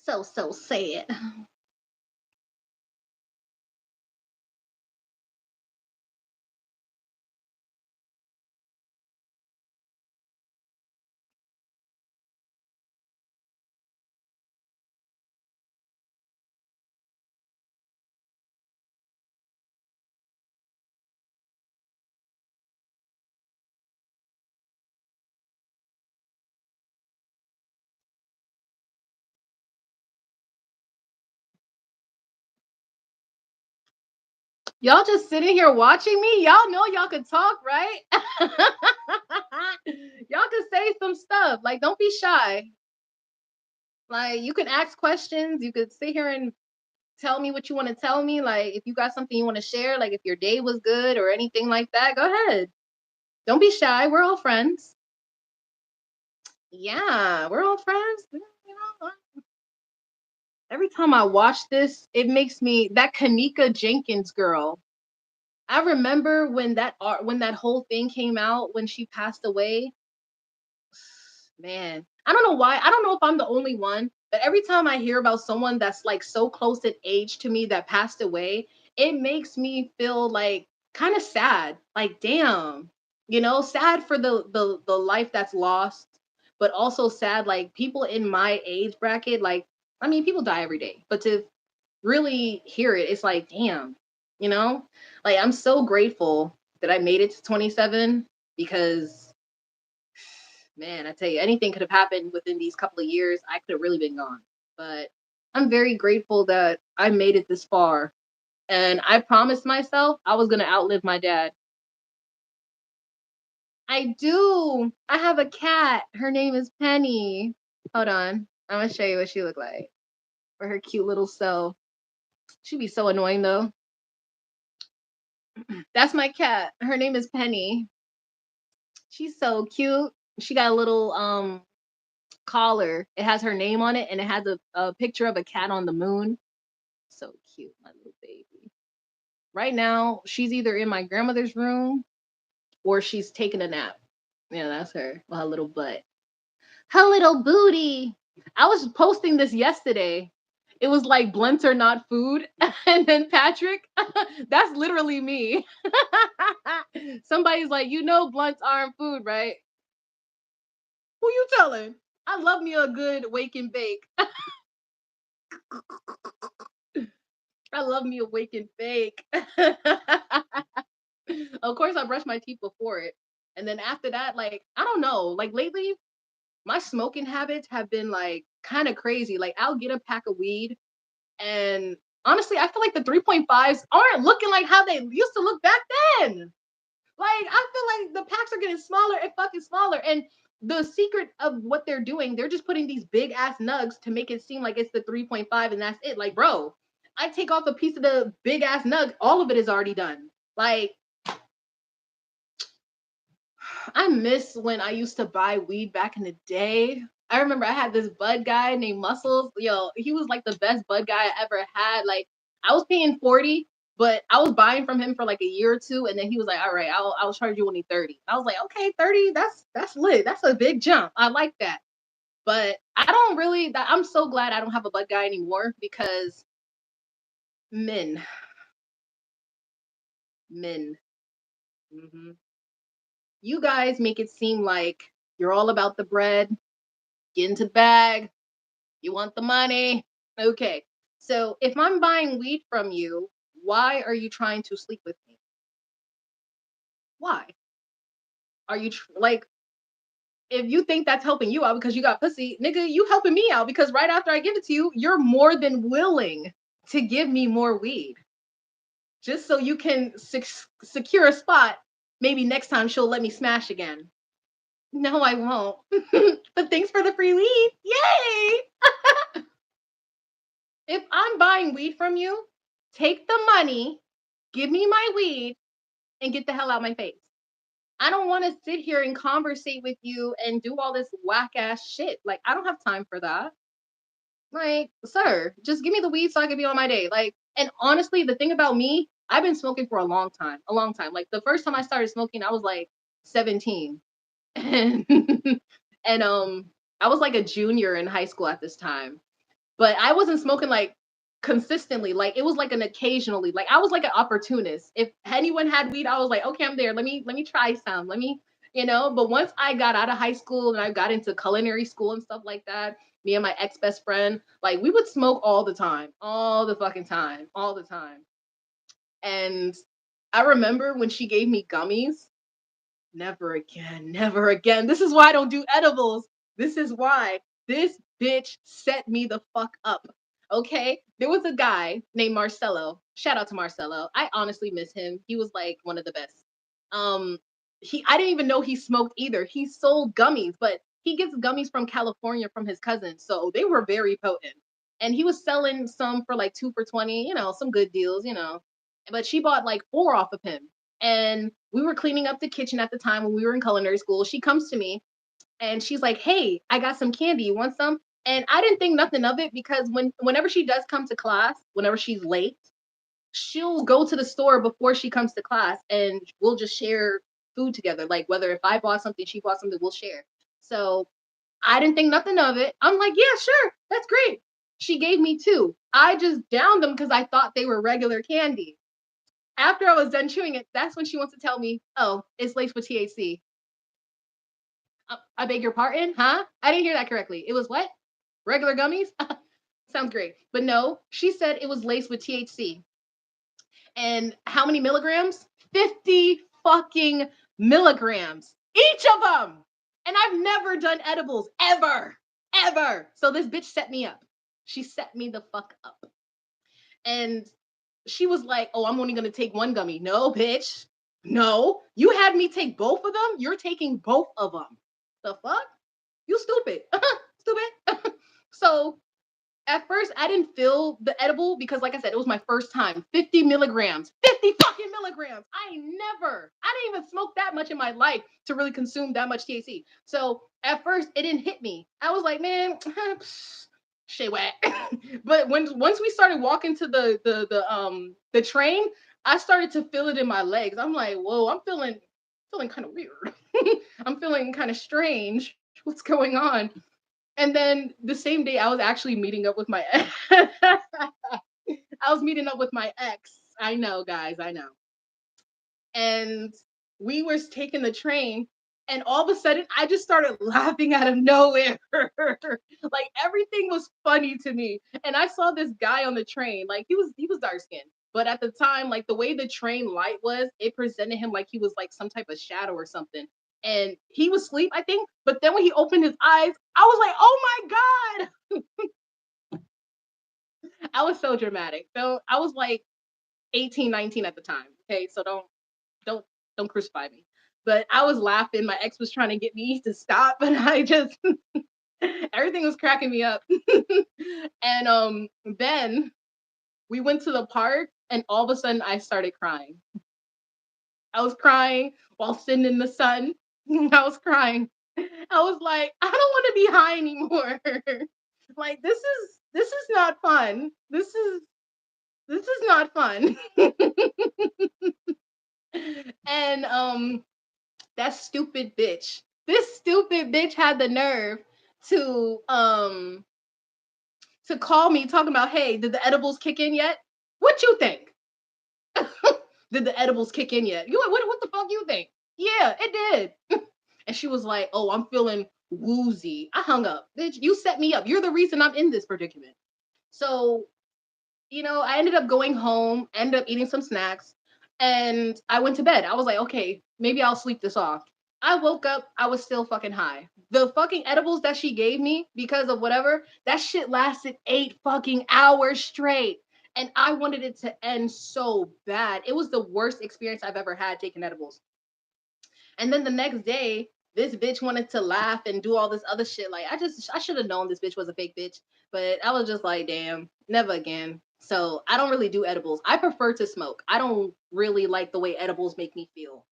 So sad. Y'all just sitting here watching me. Y'all know y'all could talk, right? Y'all could say some stuff. Like, don't be shy. Like, you can ask questions. You could sit here and tell me what you want to tell me. Like, if you got something you want to share, like if your day was good or anything like that, go ahead. Don't be shy. We're all friends. Yeah, we're all friends. You know, every time I watch this, it makes me that Kanika Jenkins girl. I remember when that art, when that whole thing came out, when she passed away. Man, I don't know why. I don't know if I'm the only one, but every time I hear about someone that's like so close in age to me that passed away, it makes me feel like kind of sad. Like, damn, sad for the life that's lost, but also sad like people in my age bracket. Like, I mean, people die every day, but to really hear it, it's like, damn, you know, like I'm so grateful that I made it to 27 because man, I tell you, anything could have happened within these couple of years. I could have really been gone. But I'm very grateful that I made it this far. And I promised myself I was going to outlive my dad. I do. I have a cat. Her name is Penny. Hold on. I'm going to show you what she looked like for her cute little self. She'd be so annoying though. That's my cat. Her name is Penny. She's so cute. She got a little collar. It has her name on it and it has a picture of a cat on the moon. So cute, my little baby. Right now, she's either in my grandmother's room or she's taking a nap. Yeah, that's her. With her little butt. Her little booty. I was posting this yesterday. It was like blunts are not food. And then Patrick, that's literally me. Somebody's like, blunts aren't food, right? Who you telling? I love me a good wake and bake. I love me a wake and bake. Of course, I brush my teeth before it. And then after that, like, I don't know, like lately, my smoking habits have been like kind of crazy. Like, I'll get a pack of weed, and honestly, I feel like the 3.5s aren't looking like how they used to look back then. Like, I feel like the packs are getting smaller and fucking smaller. And the secret of what they're doing, they're just putting these big ass nugs to make it seem like it's the 3.5 and that's it. Like, bro, I take off a piece of the big ass nug, all of it is already done. Like, I miss when I used to buy weed back in the day. I remember I had this bud guy named Muscles. Yo, he was like the best bud guy I ever had. Like, I was paying 40, but I was buying from him for like a year or two, and then he was like, "All right, I'll charge you only 30." I was like, "Okay, 30, that's lit. That's a big jump. I like that." But I don't really. I'm so glad I don't have a bud guy anymore because men, men. hmm You guys make it seem like you're all about the bread, get into the bag, you want the money. Okay. So if I'm buying weed from you, why are you trying to sleep with me? Why? Are you like, if you think that's helping you out because you got pussy, nigga, you helping me out because right after I give it to you, you're more than willing to give me more weed just so you can secure a spot. Maybe next time she'll let me smash again. No, I won't. But thanks for the free weed. Yay! If I'm buying weed from you, take the money, give me my weed, and get the hell out of my face. I don't want to sit here and conversate with you and do all this whack ass shit. Like, I don't have time for that. Like, sir, just give me the weed so I can be on my day. Like, and honestly, the thing about me, I've been smoking for a long time, a long time. Like, the first time I started smoking, I was like 17. And, and I was like a junior in high school at this time. but I wasn't smoking like consistently. Like it was like an occasionally. Like I was like an opportunist. If anyone had weed, I was like, okay, I'm there. Let me try some. Let me, But once I got out of high school and I got into culinary school and stuff like that, me and my ex best friend, like we would smoke all the time, all the fucking time, all the time. And I remember when she gave me gummies. Never again, never again. This is why I don't do edibles. This is why this bitch set me the fuck up. Okay? There was a guy named Marcelo. Shout out to Marcelo. I honestly miss him. He was like one of the best. Um I didn't even know he smoked either. He sold gummies, but he gets gummies from California from his cousin. So they were very potent. And he was selling some for like 2 for 20, some good deals. But she bought like 4 off of him. And we were cleaning up the kitchen at the time when we were in culinary school. She comes to me and she's like, "Hey, I got some candy. You want some?" And I didn't think nothing of it because whenever she does come to class, whenever she's late, she'll go to the store before she comes to class and we'll just share food together. Like whether if I bought something, she bought something, we'll share. So I didn't think nothing of it. I'm like, "Yeah, sure. That's great." She gave me 2. I just downed them because I thought they were regular candy. After I was done chewing it, that's when she wants to tell me, "Oh, it's laced with THC." I beg your pardon? Huh? I didn't hear that correctly. It was what? Regular gummies? Sounds great. But no, she said it was laced with THC. And how many milligrams? 50 fucking milligrams. Each of them. And I've never done edibles ever. Ever. So this bitch set me up. She set me the fuck up. And she was like, "Oh, I'm only going to take 1 gummy." No, bitch. No. You had me take both of them. You're taking both of them. The fuck? You stupid. Stupid. So at first, I didn't feel the edible because, like I said, it was my first time. 50 milligrams. 50 fucking milligrams. I didn't even smoke that much in my life to really consume that much THC. So at first, it didn't hit me. I was like, man, shit whack. But once we started walking to the train, I started to feel it in my legs. I'm like, whoa, I'm feeling kind of weird. I'm feeling kind of strange. What's going on? And then the same day, I was actually meeting up with my ex. I was meeting up with my ex. I know, guys, I know. And we were taking the train, and all of a sudden, I just started laughing out of nowhere. Like everything was funny to me. And I saw this guy on the train, like he was dark skinned. But at the time, like the way the train light was, it presented him like he was like some type of shadow or something. And he was asleep, I think. But then when he opened his eyes, I was like, "Oh my God." I was so dramatic. So I was like 18, 19 at the time. Okay. So don't don't crucify me. But I was laughing. My ex was trying to get me to stop, but I just everything was cracking me up. And then we went to the park and all of a sudden I started crying. I was crying while sitting in the sun. I was crying. I was like, I don't want to be high anymore. Like this is not fun. This is not fun. And that stupid bitch. This stupid bitch had the nerve to um to call me talking about, "Hey, did the edibles kick in yet?" What you think? Did the edibles kick in yet? What the fuck you think? Yeah, it did. And she was like, "Oh, I'm feeling woozy." I hung up. Bitch, you set me up. You're the reason I'm in this predicament. So, I ended up going home, ended up eating some snacks, and I went to bed. I was like, okay, maybe I'll sleep this off. I woke up, I was still fucking high. The fucking edibles that she gave me because of whatever, that shit lasted 8 fucking hours straight. And I wanted it to end so bad. It was the worst experience I've ever had taking edibles. And then the next day, this bitch wanted to laugh and do all this other shit. Like I should have known this bitch was a fake bitch, but I was just like, damn, never again. So I don't really do edibles. I prefer to smoke. I don't really like the way edibles make me feel.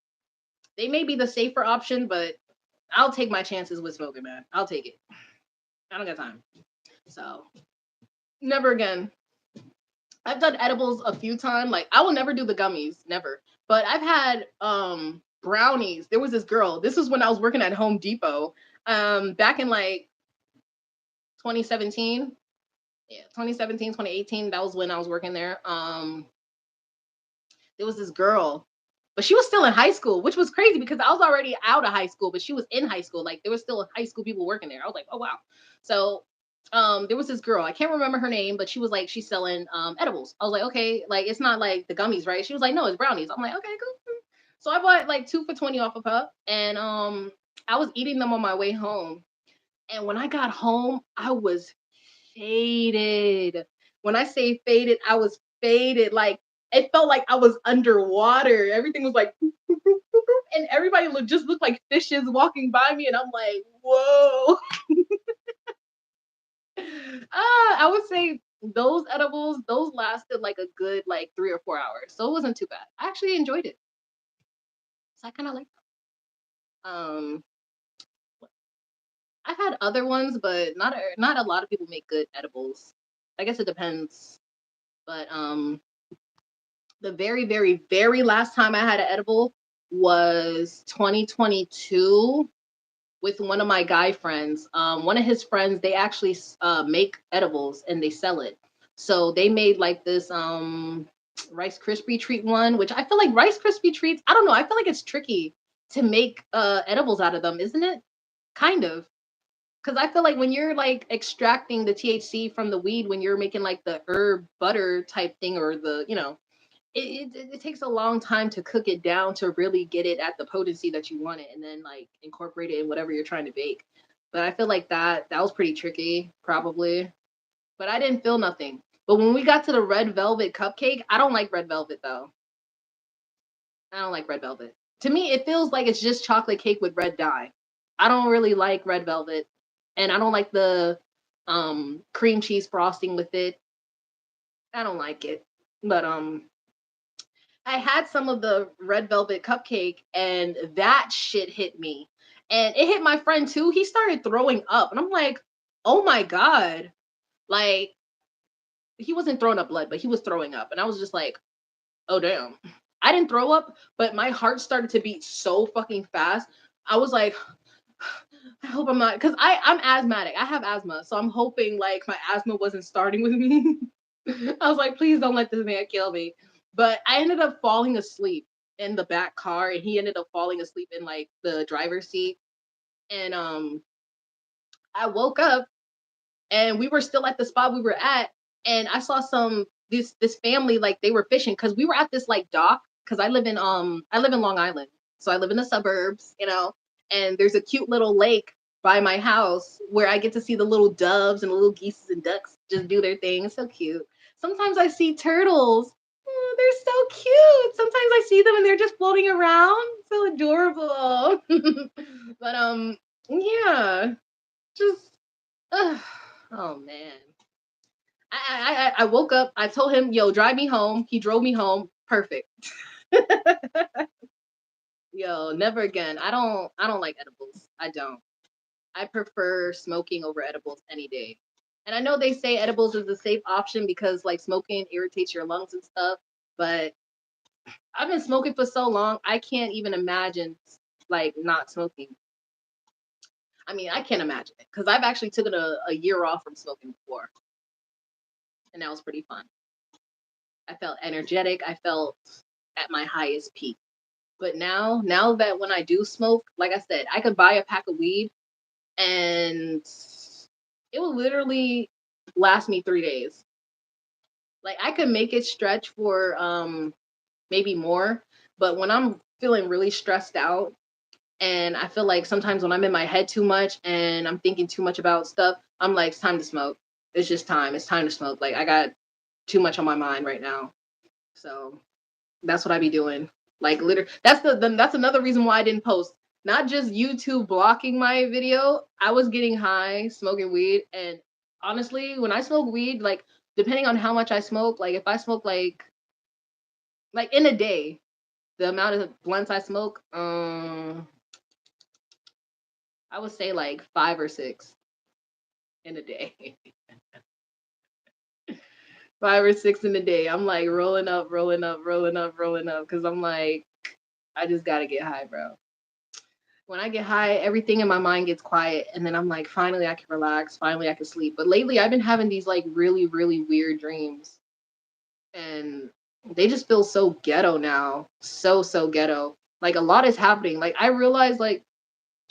They may be the safer option, but I'll take my chances with smoking, man. I'll take it. I don't got time. So never again. I've done edibles a few times. Like I will never do the gummies, never. But I've had brownies. There was this girl. This was when I was working at Home Depot. Back in like 2017. Yeah, 2017, 2018. That was when I was working there. There was this girl, but she was still in high school, which was crazy because I was already out of high school, but she was in high school. Like there was still high school people working there. I was like, oh wow. So there was this girl. I can't remember her name, but she was like, she's selling edibles. I was like, okay, like it's not like the gummies, right? She was like, no, it's brownies. I'm like, okay, cool. So I bought like 2 for 20 off of her, and I was eating them on my way home. And when I got home, I was faded. When I say faded, I was faded. Like it felt like I was underwater. Everything was like, and everybody just looked like fishes walking by me, and I'm like, whoa. I would say those edibles, those lasted like a good like 3 or 4 hours, so it wasn't too bad. I actually enjoyed it, so I kind of like. Um, I've had other ones, but not a lot of people make good edibles. I guess it depends, but the very, very, very last time I had an edible was 2022 with one of my guy friends. One of his friends, they actually make edibles and they sell it. So they made like this Rice Krispie treat one, which I feel like Rice Krispie treats, I don't know, I feel like it's tricky to make edibles out of them, isn't it? Kind of. Because I feel like when you're like extracting the THC from the weed, when you're making like the herb butter type thing or the, it takes a long time to cook it down to really get it at the potency that you want it and then like incorporate it in whatever you're trying to bake. But I feel like that was pretty tricky, probably. But I didn't feel nothing. But when we got to the red velvet cupcake, I don't like red velvet though. I don't like red velvet. To me, it feels like it's just chocolate cake with red dye. I don't really like red velvet. And I don't like the cream cheese frosting with it. I don't like it. But I had some of the red velvet cupcake and that shit hit me. And it hit my friend too. He started throwing up. And I'm like, oh my God. Like, he wasn't throwing up blood, but he was throwing up. And I was just like, oh damn. I didn't throw up, but my heart started to beat so fucking fast. I was like, I hope I'm not, because I'm asthmatic. I have asthma. So I'm hoping like my asthma wasn't starting with me. I was like, please don't let this man kill me. But I ended up falling asleep in the back car, and he ended up falling asleep in like the driver's seat. And I woke up and we were still at the spot we were at, and I saw this family, like they were fishing because we were at this like dock, because I live in Long Island. So I live in the suburbs, and there's a cute little lake by my house where I get to see the little doves and the little geese and ducks just do their thing. It's so cute. Sometimes I see turtles. Oh, they're so cute. Sometimes I see them and they're just floating around. So adorable. But yeah, just oh man. I woke up. I told him, "Yo, drive me home." He drove me home. Perfect. Yo, never again. I don't like edibles. I don't. I prefer smoking over edibles any day. And I know they say edibles is a safe option because like smoking irritates your lungs and stuff, but I've been smoking for so long, I can't even imagine like not smoking. I mean, I can't imagine it because I've actually taken a year off from smoking before, and that was pretty fun. I felt energetic. I felt at my highest peak. But now that when I do smoke, like I said, I could buy a pack of weed and it will literally last me 3 days. Like I could make it stretch for maybe more, but when I'm feeling really stressed out and I feel like sometimes when I'm in my head too much and I'm thinking too much about stuff, I'm like, it's time to smoke. It's just time. It's time to smoke. Like I got too much on my mind right now. So that's what I be doing. Like literally, that's another reason why I didn't post. Not just YouTube blocking my video. I was getting high, smoking weed, and honestly, when I smoke weed, like depending on how much I smoke, like if I smoke like in a day, the amount of blunts I smoke, I would say like 5 or 6 in a day. 5 or 6 in a day. I'm like rolling up, rolling up, rolling up, rolling up, because I'm like, I just gotta get high, bro. When I get high, everything in my mind gets quiet, and then I'm like, finally I can relax, finally I can sleep. But lately I've been having these like really, really weird dreams, and they just feel so ghetto now. So ghetto. Like a lot is happening. Like I realize like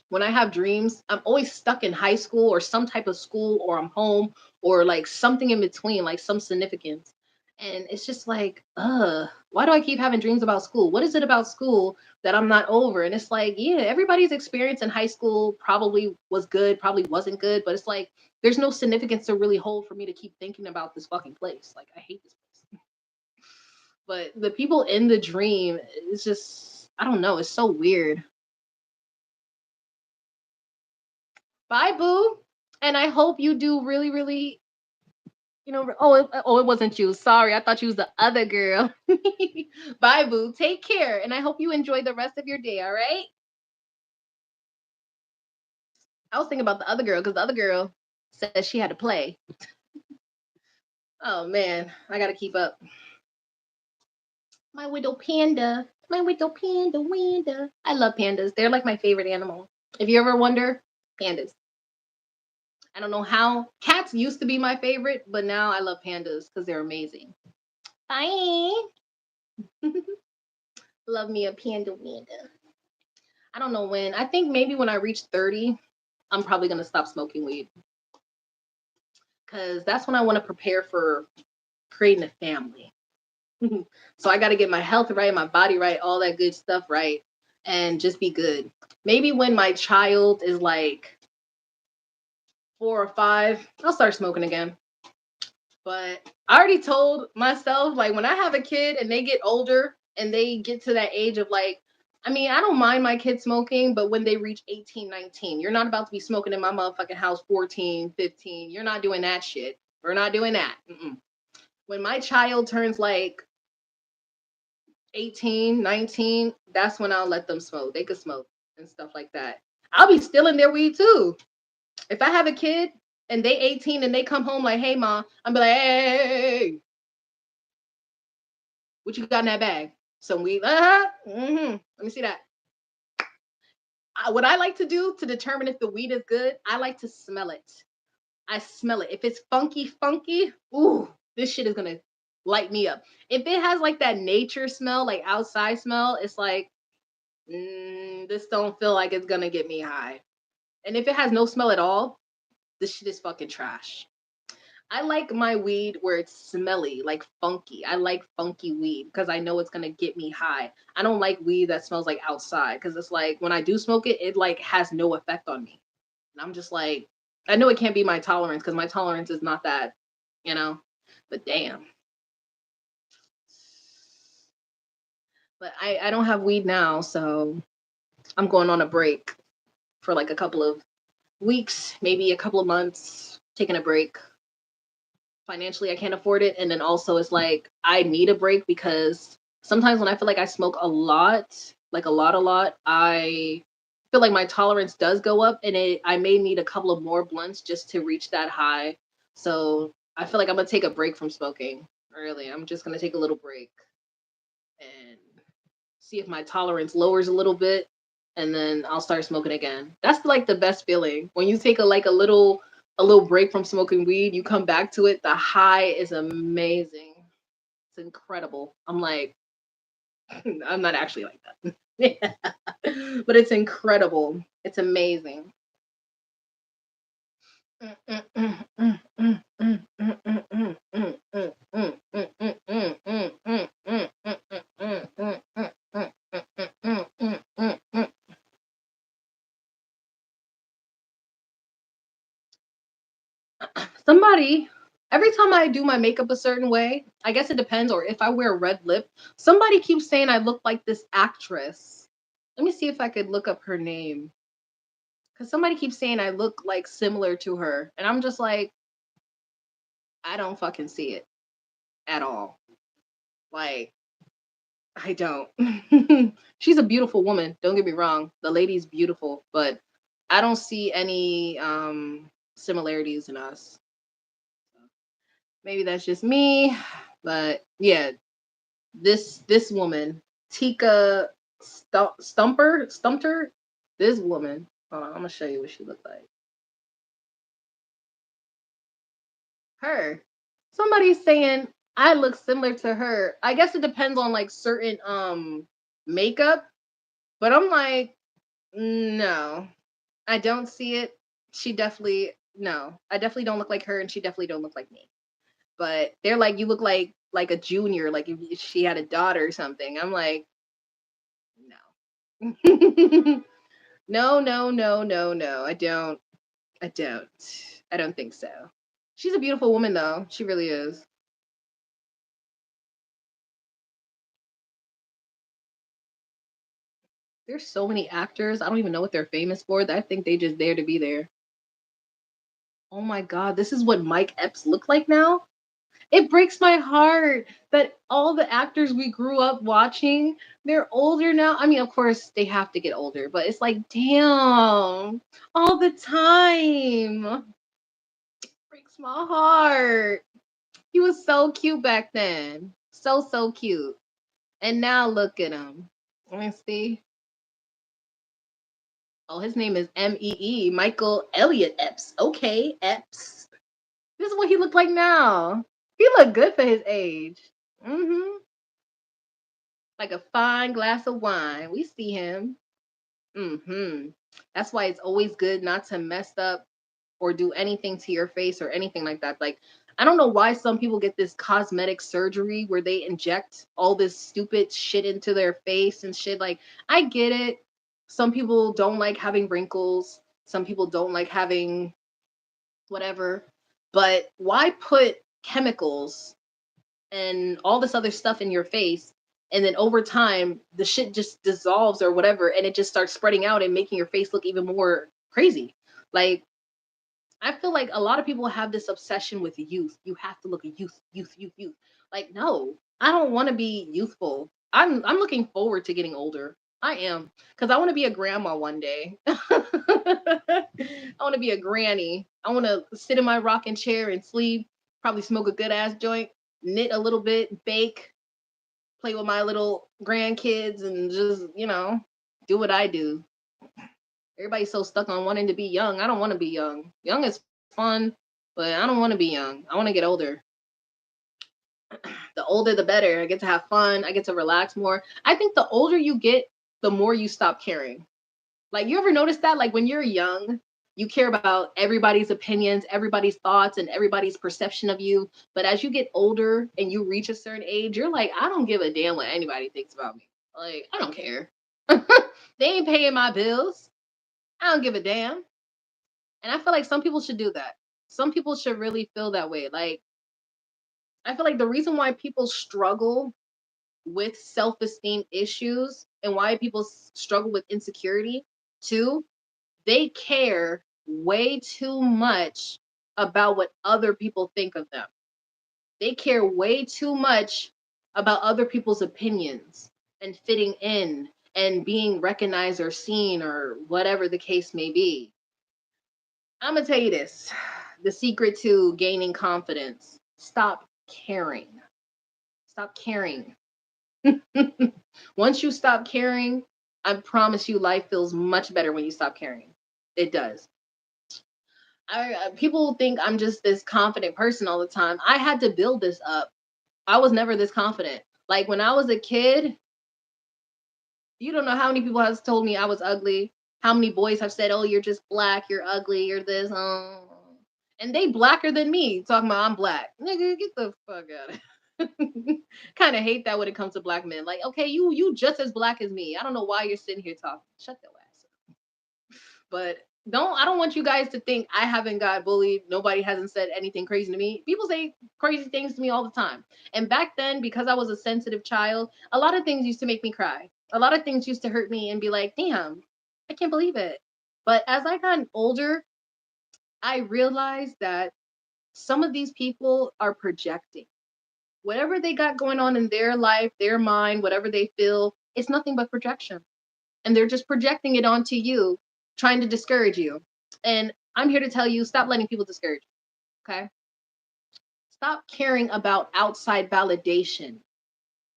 when I have dreams, I'm always stuck in high school or some type of school, or I'm home, or like something in between, like some significance. And it's just like, why do I keep having dreams about school? What is it about school that I'm not over? And it's like, yeah, everybody's experience in high school probably was good, probably wasn't good, but it's like there's no significance to really hold for me to keep thinking about this fucking place. Like I hate this place. But the people in the dream, it's just, I don't know, it's so weird. Bye, boo. And I hope you do really, really, it wasn't you. Sorry, I thought you was the other girl. Bye, boo. Take care. And I hope you enjoy the rest of your day, all right? I was thinking about the other girl because the other girl said she had to play. Oh, man. I got to keep up. My widow panda. My widow panda, Wanda. I love pandas. They're like my favorite animal. If you ever wonder, pandas. I don't know how. Cats used to be my favorite, but now I love pandas because they're amazing. Bye. Love me a panda wanda. I don't know when. I think maybe when I reach 30, I'm probably going to stop smoking weed because that's when I want to prepare for creating a family. So I got to get my health right, my body right, all that good stuff right, and just be good. Maybe when my child is like 4 or 5, I'll start smoking again. But I already told myself, like, when I have a kid and they get older and they get to that age of like, I mean, I don't mind my kids smoking, but when they reach 18, 19, you're not about to be smoking in my motherfucking house 14, 15. You're not doing that shit. We're not doing that. Mm-mm. When my child turns like 18, 19, that's when I'll let them smoke. They could smoke and stuff like that. I'll be stealing their weed too. If I have a kid and they 18 and they come home like, hey, mom, I'm be like, hey, what you got in that bag? Some weed. Let me see that. What I like to do to determine if the weed is good, I like to smell it. I smell it. If it's funky, funky, ooh, this shit is gonna light me up. If it has like that nature smell, like outside smell, it's like, this don't feel like it's gonna get me high. And if it has no smell at all, this shit is fucking trash. I like my weed where it's smelly, like funky. I like funky weed because I know it's gonna get me high. I don't like weed that smells like outside because it's like when I do smoke it, it like has no effect on me. And I'm just like, I know it can't be my tolerance because my tolerance is not that, you know. But damn. But I don't have weed now, so I'm going on a break for like a couple of weeks, maybe a couple of months, taking a break. Financially I can't afford it, and then also it's like I need a break because sometimes when I feel like I smoke a lot, like a lot, I feel like my tolerance does go up, and I may need a couple of more blunts just to reach that high. So I feel like I'm gonna take a break from smoking. Really, I'm just gonna take a little break and see if my tolerance lowers a little bit, and then I'll start smoking again. That's like the best feeling when you take a little break from smoking weed. You come back to it. The high is amazing. It's incredible. I'm like, I'm not actually like that, but it's incredible. It's amazing. Somebody, every time I do my makeup a certain way, I guess it depends, or if I wear a red lip, somebody keeps saying I look like this actress. Let me see if I could look up her name. Because somebody keeps saying I look like similar to her. And I'm just like, I don't fucking see it at all. Like, I don't. She's a beautiful woman. Don't get me wrong. The lady's beautiful, but I don't see any similarities in us. Maybe that's just me. But yeah, this woman, Tika Stumper, Stumpter, This woman, hold on, I'm gonna show you what she looked like. Her. Somebody's saying I look similar to her. I guess it depends on like certain makeup, but I'm like, no, I don't see it. She definitely no. I definitely don't look like her, and she definitely don't look like me. But they're like, you look like a junior, like if she had a daughter or something. I'm like, no. No, no, no, no, no. I don't. I don't. I don't think so. She's a beautiful woman though. She really is. There's so many actors. I don't even know what they're famous for. I think they just there to be there. Oh my god, this is what Mike Epps look like now? It breaks my heart that all the actors we grew up watching, they're older now. I mean, of course, they have to get older, but it's like, damn, all the time. Breaks my heart. He was so cute back then. So, so cute. And now look at him. Let me see. Oh, his name is Mee. Michael Elliott Epps. Okay, Epps. This is what he looked like now. He looked good for his age. Mm-hmm. Like a fine glass of wine. We see him. Mm-hmm. That's why it's always good not to mess up or do anything to your face or anything like that. Like, I don't know why some people get this cosmetic surgery where they inject all this stupid shit into their face and shit. Like, I get it. Some people don't like having wrinkles. Some people don't like having whatever. But why put chemicals and all this other stuff in your face, and then over time the shit just dissolves or whatever, and it just starts spreading out and making your face look even more crazy? Like, I feel like a lot of people have this obsession with youth. You have to look youth, youth, youth, youth. Like, no, I don't want to be youthful. I'm looking forward to getting older. I am, because I want to be a grandma one day. I want to be a granny. I want to sit in my rocking chair and sleep. Probably smoke a good ass joint, knit a little bit, bake, play with my little grandkids, and just do what I do. Everybody's so stuck on wanting to be young. I don't want to be young. Young is fun, but I don't want to be young. I want to get older. The older, the better. I get to have fun. I get to relax more. I think the older you get, the more you stop caring. Like, you ever notice that? Like, when you're young, you care about everybody's opinions, everybody's thoughts, and everybody's perception of you. But as you get older and you reach a certain age, you're like, I don't give a damn what anybody thinks about me. Like, I don't care. They ain't paying my bills. I don't give a damn. And I feel like some people should do that. Some people should really feel that way. Like, I feel like the reason why people struggle with self-esteem issues and why people struggle with insecurity too, they care way too much about what other people think of them. They care way too much about other people's opinions and fitting in and being recognized or seen or whatever the case may be. I'm gonna tell you this. The secret to gaining confidence: stop caring. Stop caring. Once you stop caring, I promise you life feels much better when you stop caring. It does. People think I'm just this confident person all the time. I had to build this up. I was never this confident. Like, when I was a kid, you don't know how many people have told me I was ugly. How many boys have said, "Oh, you're just black, you're ugly, you're this." And they blacker than me, talking about I'm black. Nigga, get the fuck out of here. Kind of hate that when it comes to black men. Like, okay, you just as black as me. I don't know why you're sitting here talking. Shut your ass up. But I don't want you guys to think I haven't got bullied. Nobody hasn't said anything crazy to me. People say crazy things to me all the time. And back then, because I was a sensitive child, a lot of things used to make me cry. A lot of things used to hurt me and be like, damn, I can't believe it. But as I got older, I realized that some of these people are projecting. Whatever they got going on in their life, their mind, whatever they feel, it's nothing but projection. And they're just projecting it onto you, trying to discourage you. And I'm here to tell you, stop letting people discourage you. Okay? Stop caring about outside validation.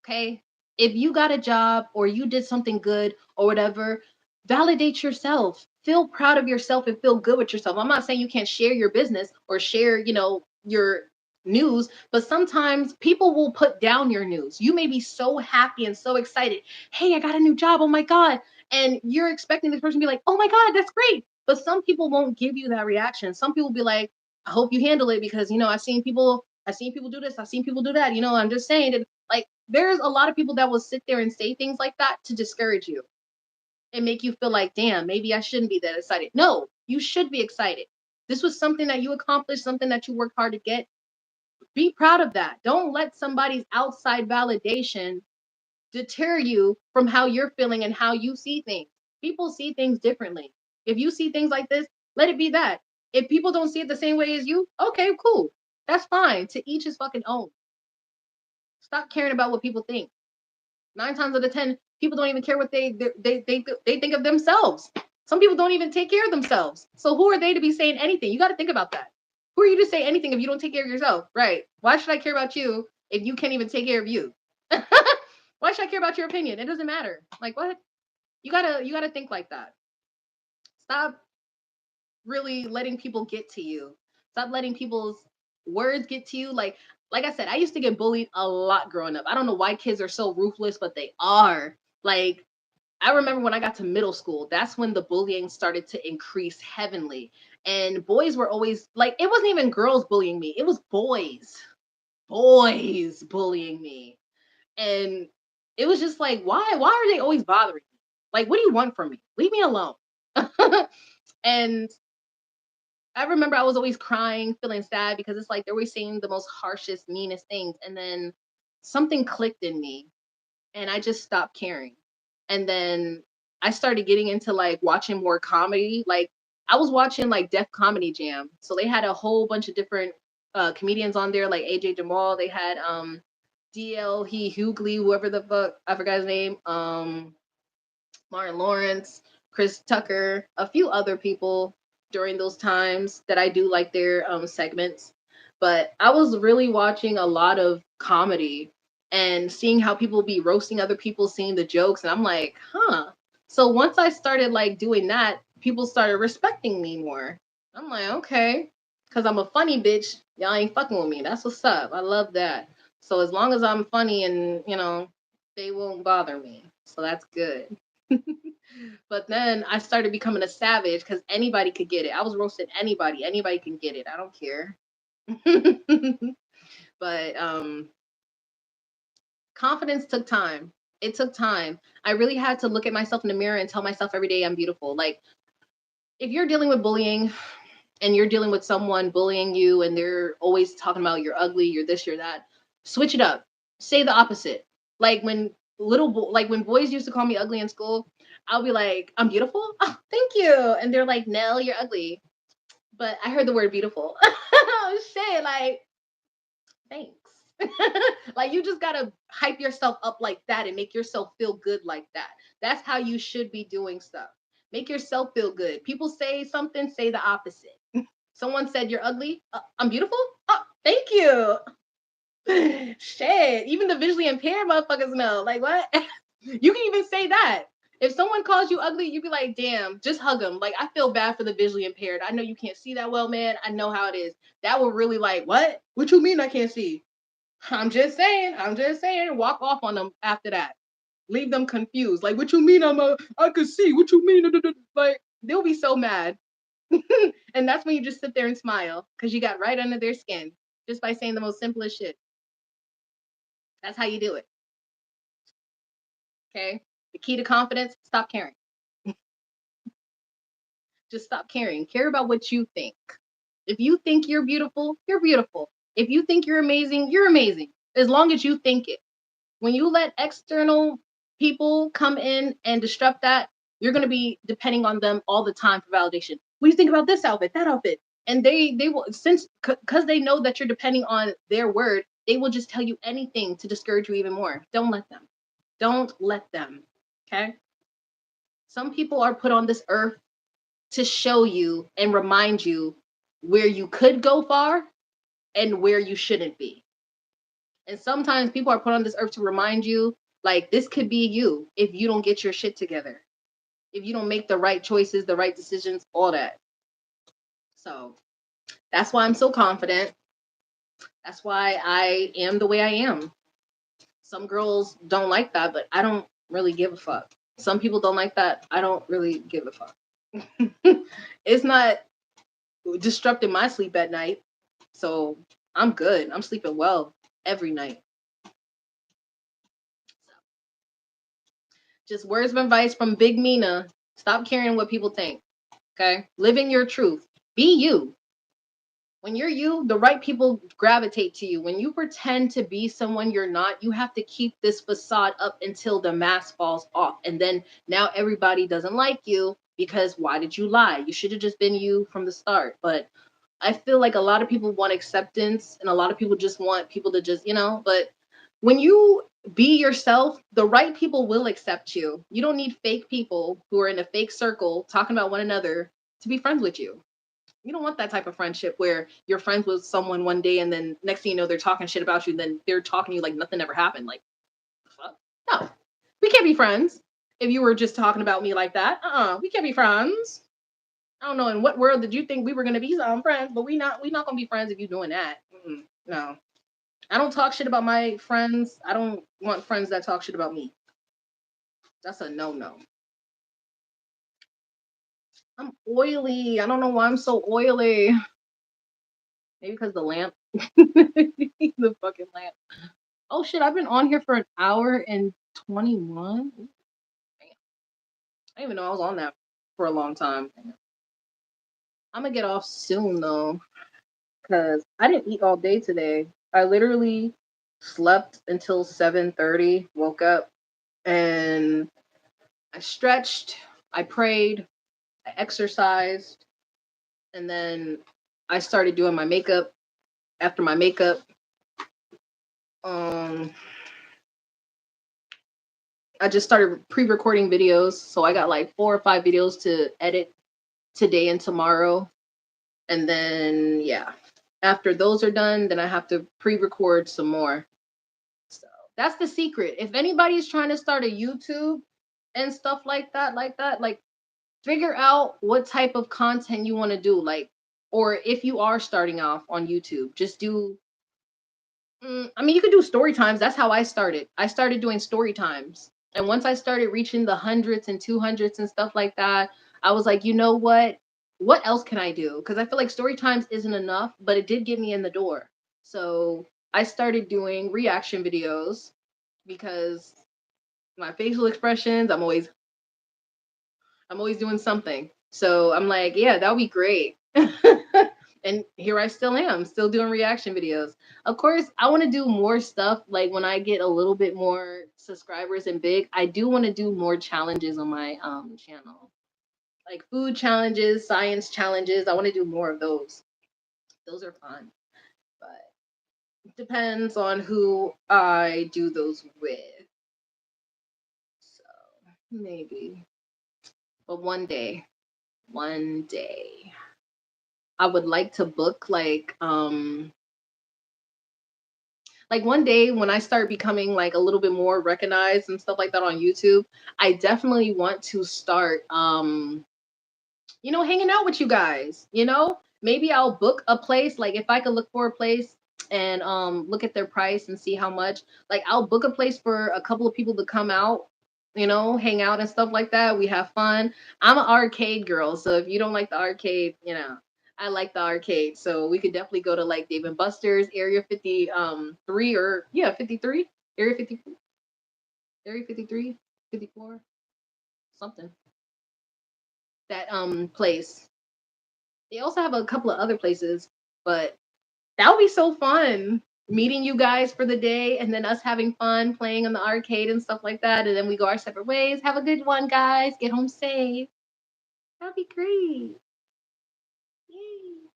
Okay? If you got a job or you did something good or whatever, Validate yourself. Feel proud of yourself and feel good with yourself. I'm not saying you can't share your business or share, your news, but sometimes people will put down your news. You may be so happy and so excited. Hey, I got a new job. Oh my God. And you're expecting this person to be like, oh my God, that's great. But some people won't give you that reaction. Some people be like, I hope you handle it because, I've seen people do this. I've seen people do that. I'm just saying that, like, there's a lot of people that will sit there and say things like that to discourage you and make you feel like, damn, maybe I shouldn't be that excited. No, you should be excited. This was something that you accomplished, something that you worked hard to get. Be proud of that. Don't let somebody's outside validation deter you from how you're feeling and how you see things. People see things differently. If you see things like this, let it be that. If people don't see it the same way as you, okay, cool. That's fine. To each his fucking own. Stop caring about what people think. 9 times out of 10, people don't even care what they think of themselves. Some people don't even take care of themselves. So who are they to be saying anything? You got to think about that. Who are you to say anything if you don't take care of yourself? Right? Why should I care about you if you can't even take care of you? Why should I care about your opinion? It doesn't matter. Like, what? You gotta think like that. Stop really letting people get to you. Stop letting people's words get to you. Like I said, I used to get bullied a lot growing up. I don't know why kids are so ruthless, but they are. Like, I remember when I got to middle school, that's when the bullying started to increase heavily. And boys were always like, it wasn't even girls bullying me, it was boys bullying me. And it was just like, why are they always bothering me? Like, what do you want from me? Leave me alone. And I remember I was always crying, feeling sad because it's like they're always saying the most harshest, meanest things. And then something clicked in me and I just stopped caring. And then I started getting into like watching more comedy. Like, I was watching like Def Comedy Jam. So they had a whole bunch of different comedians on there, like AJ Jamal. They had DL He Hughley, whoever the fuck, I forgot his name. Martin Lawrence, Chris Tucker, a few other people during those times that I do like their segments. But I was really watching a lot of comedy and seeing how people be roasting other people, seeing the jokes, and I'm like, huh. So once I started like doing that, people started respecting me more. I'm like, okay, because I'm a funny bitch. Y'all ain't fucking with me. That's what's up. I love that. So as long as I'm funny and they won't bother me. So that's good. But then I started becoming a savage because anybody could get it. I was roasting anybody. Anybody can get it. I don't care. But confidence took time. It took time. I really had to look at myself in the mirror and tell myself every day I'm beautiful. Like, if you're dealing with bullying and you're dealing with someone bullying you and they're always talking about you're ugly, you're this, you're that, switch it up. Say the opposite. Like, when boys used to call me ugly in school, I'll be like, I'm beautiful. Oh, thank you. And they're like, no, you're ugly. But I heard the word beautiful. Oh shit, like, thanks. Like, you just gotta hype yourself up like that and make yourself feel good like that. That's how you should be doing stuff. Make yourself feel good. People say something, say the opposite. Someone said you're ugly. I'm beautiful. Oh, thank you. Shit. Even the visually impaired motherfuckers know. Like, what? You can even say that. If someone calls you ugly, you be like, damn, just hug them. Like, I feel bad for the visually impaired. I know you can't see that well, man. I know how it is. That will really, like, what? What you mean I can't see? I'm just saying. I'm just saying. Walk off on them after that. Leave them confused. Like, what you mean I could see? What you mean? Like, they'll be so mad. And that's when you just sit there and smile because you got right under their skin just by saying the most simplest shit. That's how you do it. Okay. The key to confidence: stop caring. Just stop caring. Care about what you think. If you think you're beautiful, you're beautiful. If you think you're amazing, you're amazing. As long as you think it. When you let external people come in and disrupt that, you're going to be depending on them all the time for validation. What do you think about this outfit, that outfit? And they will, since because they know that you're depending on their word, they will just tell you anything to discourage you even more. Don't let them. Don't let them. Okay? Some people are put on this earth to show you and remind you where you could go far and where you shouldn't be. And sometimes people are put on this earth to remind you, like, this could be you if you don't get your shit together. if you don't make the right choices, the right decisions, all that. So that's why I'm so confident. That's why I am the way I am. Some girls don't like that, but I don't really give a fuck. Some people don't like that. I don't really give a fuck. It's not disrupting my sleep at night. So I'm good. I'm sleeping well every night. Just words of advice from Big Mina. Stop caring what people think. Okay? Living your truth. Be you. When you're you, the right people gravitate to you. When you pretend to be someone you're not, you have to keep this facade up until the mask falls off. And then now everybody doesn't like you because why did you lie? You should have just been you from the start. But I feel like a lot of people want acceptance and a lot of people just want people to just, but when you be yourself, the right people will accept you. You don't need fake people who are in a fake circle talking about one another to be friends with you. You don't want that type of friendship where you're friends with someone one day and then next thing you know they're talking shit about you and then they're talking to you like nothing ever happened. Like, fuck? No. We can't be friends if you were just talking about me like that. We can't be friends. I don't know in what world did you think we were gonna be friends, but we not gonna be friends if you're doing that. No. I don't talk shit about my friends. I don't want friends that talk shit about me. That's a no. I'm oily. I don't know why I'm so oily. Maybe because the lamp. The fucking lamp. Oh shit, I've been on here for an hour and 21. Damn. I didn't even know I was on that for a long time. I'm gonna get off soon though, because I didn't eat all day today. I literally slept until 7:30, woke up, and I stretched, I prayed, I exercised, and then I started doing my makeup. After my makeup, um, I just started pre-recording videos. So I got like 4 or 5 videos to edit today and tomorrow. And then yeah, after those are done, then I have to pre-record some more. So that's the secret. If anybody's trying to start a YouTube and stuff like figure out what type of content you want to do. Like, or if you are starting off on YouTube, just do I mean, you could do story times. That's how I started. I started doing story times. And once I started reaching the hundreds and 200s and stuff like that, I was like, you know what? What else can I do? Because I feel like story times isn't enough, but it did get me in the door. So I started doing reaction videos because my facial expressions, I'm always doing something. So I'm like, yeah, that would be great. And here I still am, still doing reaction videos. Of course, I want to do more stuff. Like when I get a little bit more subscribers and big, I do want to do more challenges on my channel. Like food challenges, science challenges. I want to do more of those. Those are fun. But it depends on who I do those with. So maybe. But one day I would like to book like one day when I start becoming like a little bit more recognized and stuff like that on YouTube, I definitely want to start hanging out with you guys, Maybe I'll book a place like if I could look for a place and look at their price and see how much. Like I'll book a place for a couple of people to come out, hang out and stuff like that. We have fun. I'm an arcade girl, so if you don't like the arcade, I like the arcade. So we could definitely go to like Dave and Buster's, Area 50 3 or yeah, 53, Area 50, Area 53, 54, something. That place. They also have a couple of other places, but that would be so fun meeting you guys for the day and then us having fun playing in the arcade and stuff like that. And then we go our separate ways. Have a good one, guys. Get home safe. That'd be great. Yay.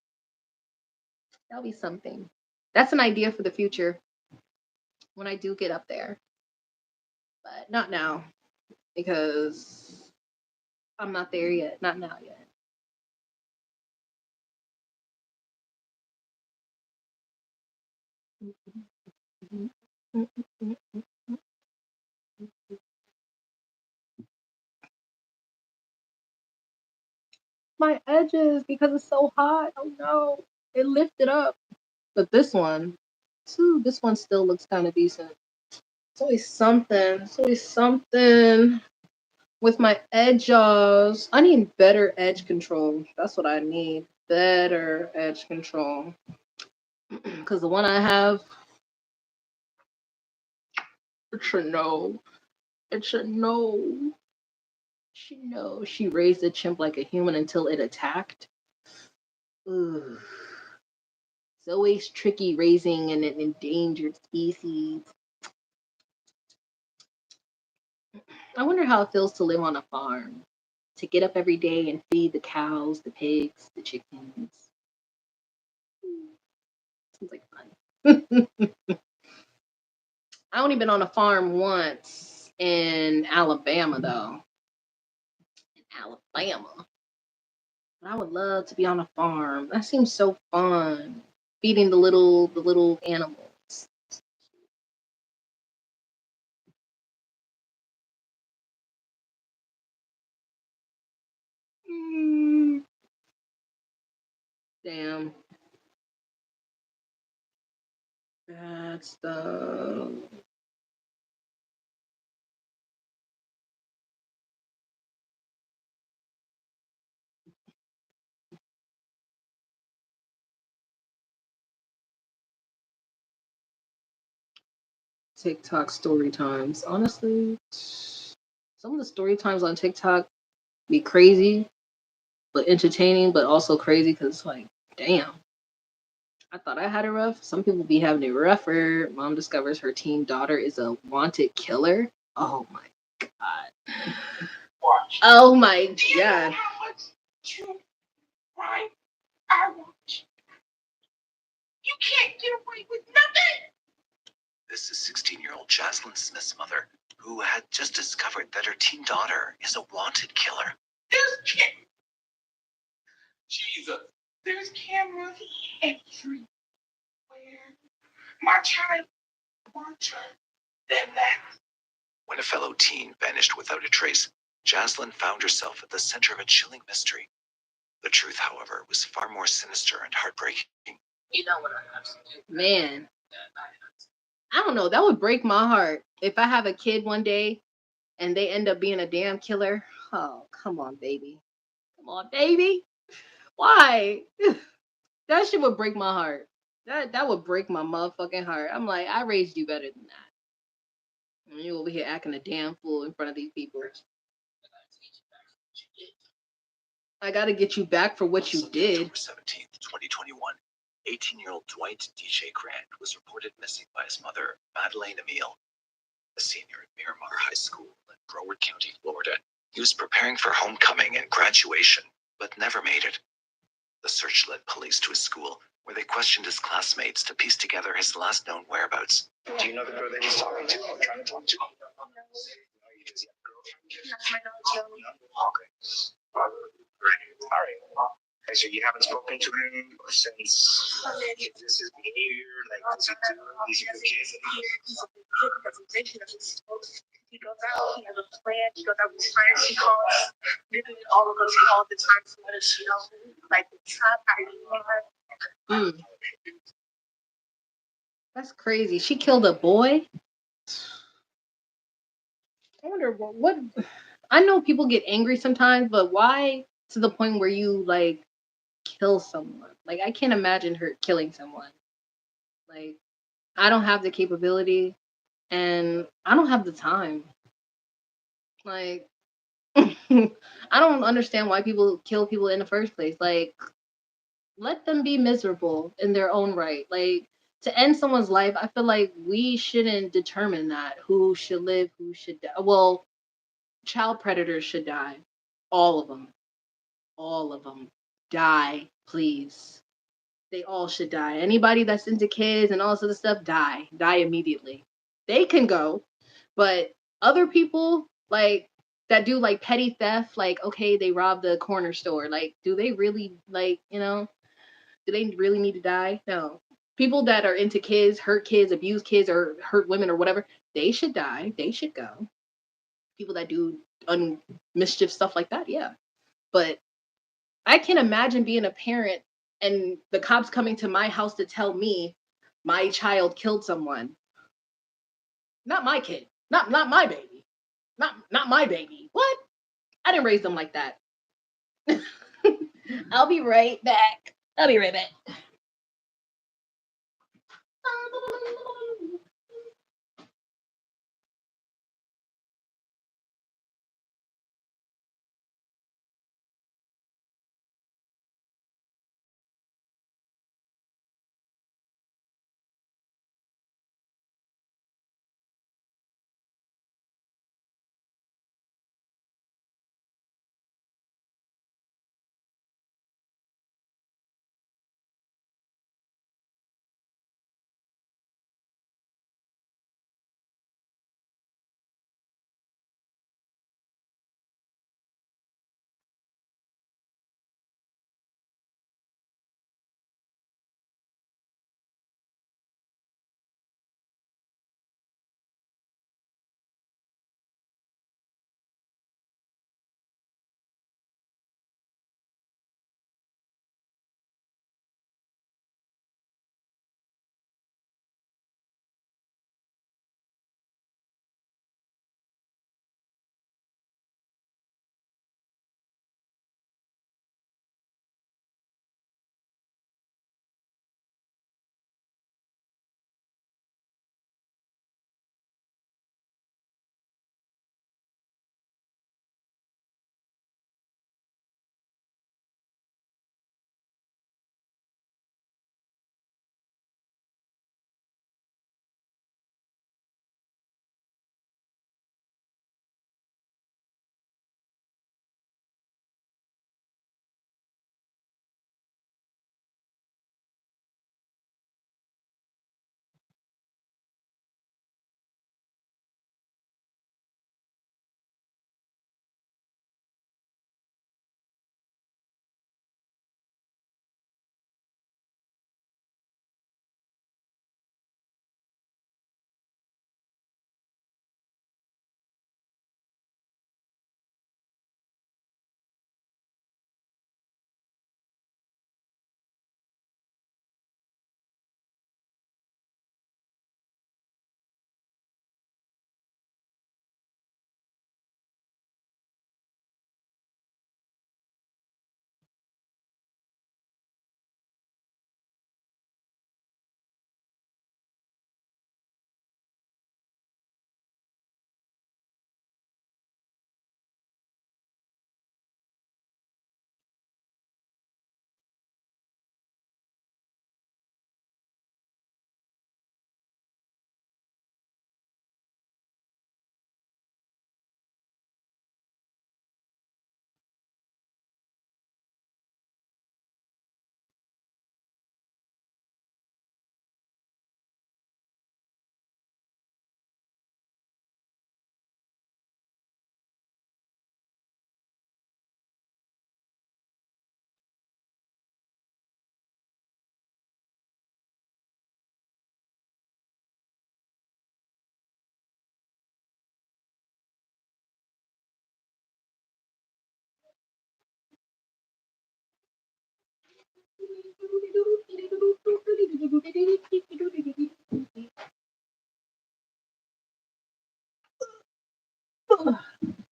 That'll be something. That's an idea for the future when I do get up there, but not now because I'm not there yet. Not now yet. my edges because it's so hot. Oh no, it lifted up. But this one still looks kind of decent. It's always something. It's always something with my edges. I need better edge control. That's what I need. Better edge control. Because the one I have, it should know. It should know. She knows. She raised a chimp like a human until it attacked. Ugh. It's always tricky raising an endangered species. I wonder how it feels to live on a farm. To get up every day and feed the cows, the pigs, the chickens. Seems like fun. I only been on a farm once in Alabama though. In Alabama. But I would love to be on a farm. That seems so fun. Feeding the little animals. Mm, damn. That's the TikTok story times. Honestly, some of the story times on TikTok be crazy, but entertaining, but also crazy because it's like, damn. I thought I had it rough. Some people be having it rougher. Mom discovers her teen daughter is a wanted killer. Oh my god. Watch. Oh my god. How much true crime I watch. You can't get away with nothing. This is 16-year-old Jaslyn Smith's mother, who had just discovered that her teen daughter is a wanted killer. Jesus. There's cameras everywhere. My child wants her. Then that. When a fellow teen vanished without a trace, Jaslyn found herself at the center of a chilling mystery. The truth, however, was far more sinister and heartbreaking. You know what I have to do. Man. I don't know. That would break my heart. If I have a kid one day and they end up being a damn killer. Oh, come on, baby. Come on, baby. Why? That shit would break my heart. That would break my motherfucking heart. I'm like, I raised you better than that. And you over here acting a damn fool in front of these people. I gotta get you back for what you did. October 17th, 2021, 18-year-old Dwight DJ Grant was reported missing by his mother, Madeleine Emile, a senior at Miramar High School in Broward County, Florida. He was preparing for homecoming and graduation, but never made it. The search led police to his school, where they questioned his classmates to piece together his last known whereabouts. Do you know the girl that he's talking to or trying to talk to? Okay. All right. Okay, so you haven't spoken to him since this is behavior, like does he do? He's a good kid. He's a good kid. He goes out, he has a plan, he goes out with his friends, he calls literally all of us all the time to let us know like the trap how you are. That's crazy. She killed a boy. I wonder what I know people get angry sometimes, but why to the point where you like kill someone? Like I can't imagine her killing someone. Like I don't have the capability and I don't have the time. Like I don't understand why people kill people in the first place. Like let them be miserable in their own right. Like to end someone's life, I feel like we shouldn't determine that who should live, who should die. Well, child predators should die. All of them. All of them. Die, please. They all should die. Anybody that's into kids and all this other stuff, die. Die immediately. They can go, but other people, like, that do, like, petty theft, like, okay, they robbed the corner store. Like, do they really, like, do they really need to die? No. People that are into kids, abuse kids, or hurt women or whatever, they should die. They should go. People that do mischief stuff like that, yeah. But I can imagine being a parent and the cops coming to my house to tell me my child killed someone. Not my kid. Not my baby. Not my baby. What? I didn't raise them like that. I'll be right back. I'll be right back.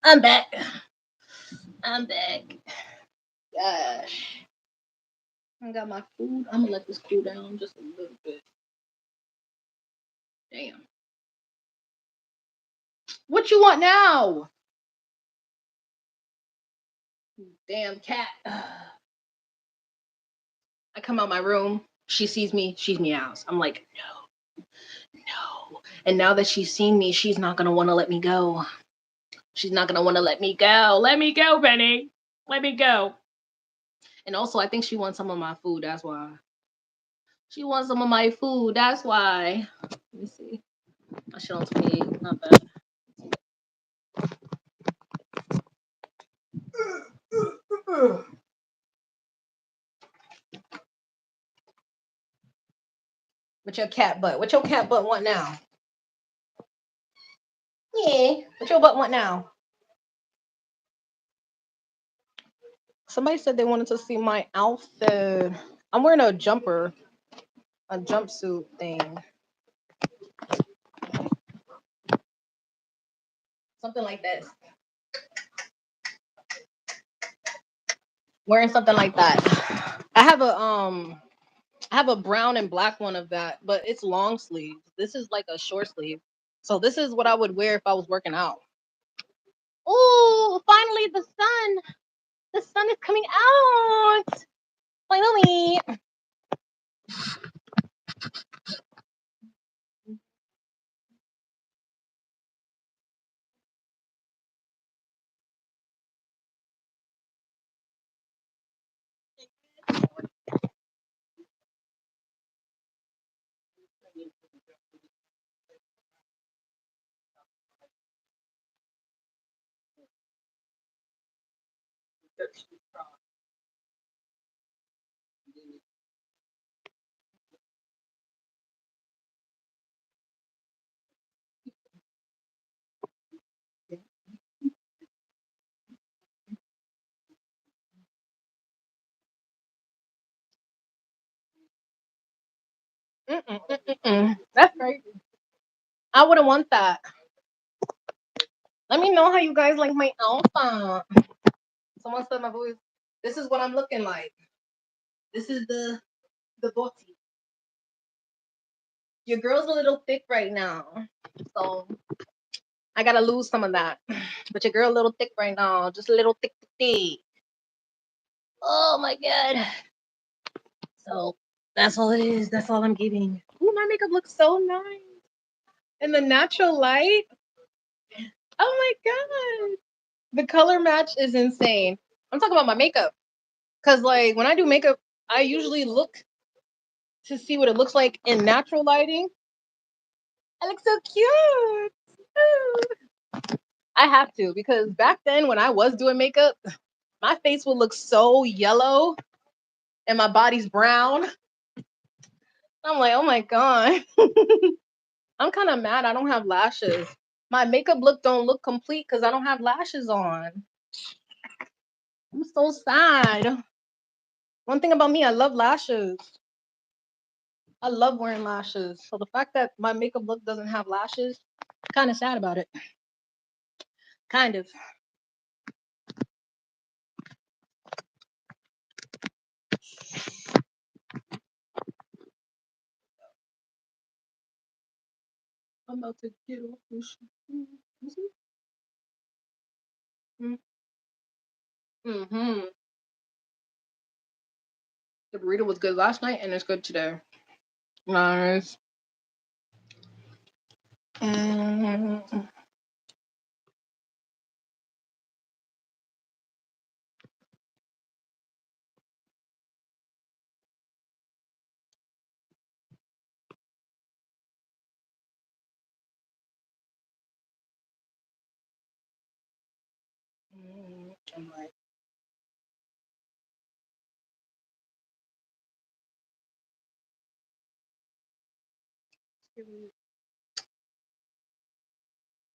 I'm back. I'm back. Gosh. I got my food. I'm gonna let this cool down just a little bit. Damn. What you want now? Damn cat. I come out my room. She sees me. She meows. I'm like, no. And now that she's seen me, she's not gonna want to let me go. She's not gonna want to let me go. Let me go, Benny. Let me go. And also, I think she wants some of my food. That's why. She wants some of my food. That's why. Let me see. I shit on 28. Not bad. What your cat butt? What your cat butt want now? Yeah. What your butt want now? Somebody said they wanted to see my outfit. I'm wearing a jumper, a jumpsuit thing, something like this. Wearing something like that. I have a brown and black one of that, but it's long sleeve. This is like a short sleeve. So this is what I would wear if I was working out. Oh, finally the sun. The sun is coming out. Finally. That's right. I wouldn't want that. Let me know how you guys like my outfit. Someone said my voice. This is what I'm looking like. This is the body. Your girl's a little thick right now, so I gotta lose some of that. But your girl a little thick right now, just a little thick, thick. Oh my god. So that's all it is. That's all I'm giving. Ooh, my makeup looks so nice in the natural light. Oh my god, the color match is insane. I'm talking about my makeup because like when I do makeup, I usually look to see what it looks like in natural lighting. I look so cute. Ooh. I have to because back then when I was doing makeup, my face would look so yellow and my body's brown. I'm like, oh my god. I'm kind of mad I don't have lashes. My makeup look don't look complete because I don't have lashes on. I'm so sad. One thing about me, I love lashes. I love wearing lashes. So the fact that my makeup look doesn't have lashes, kind of sad about it. Kind of. I'm about to get off this shit. Mm-hmm. The burrito was good last night and it's good today. Nice. Mm-hmm. I'm like, give me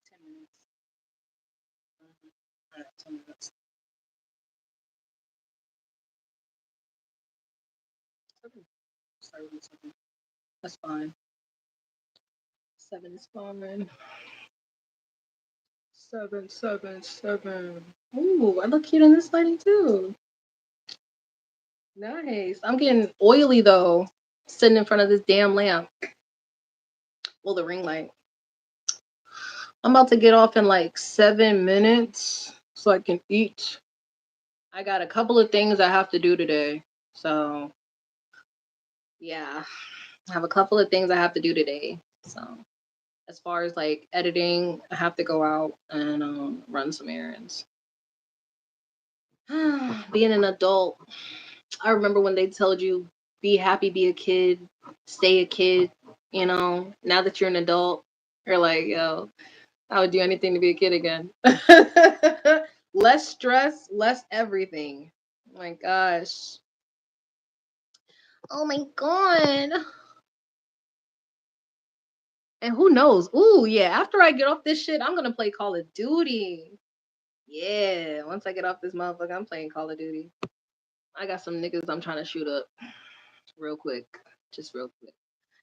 10 minutes. All right, 10 minutes. 7. Sorry, 7. That's fine. 7 is fine. 7, 7, 7. Ooh, I look cute in this lighting too. Nice. I'm getting oily though, sitting in front of this damn lamp. Well, the ring light. I'm about to get off in like 7 minutes so I can eat. I got a couple of things I have to do today. So, yeah, I have a couple of things I have to do today. So, as far as like editing, I have to go out and run some errands. Being an adult, I remember when they told you, be happy, be a kid, stay a kid. You know, now that you're an adult, you're like, yo, I would do anything to be a kid again. Less stress, less everything. Oh my gosh. Oh my god. And who knows? Ooh, yeah. After I get off this shit, I'm gonna play Call of Duty. Yeah, once I get off this motherfucker, I'm playing Call of Duty. I got some niggas I'm trying to shoot up real quick. Just real quick.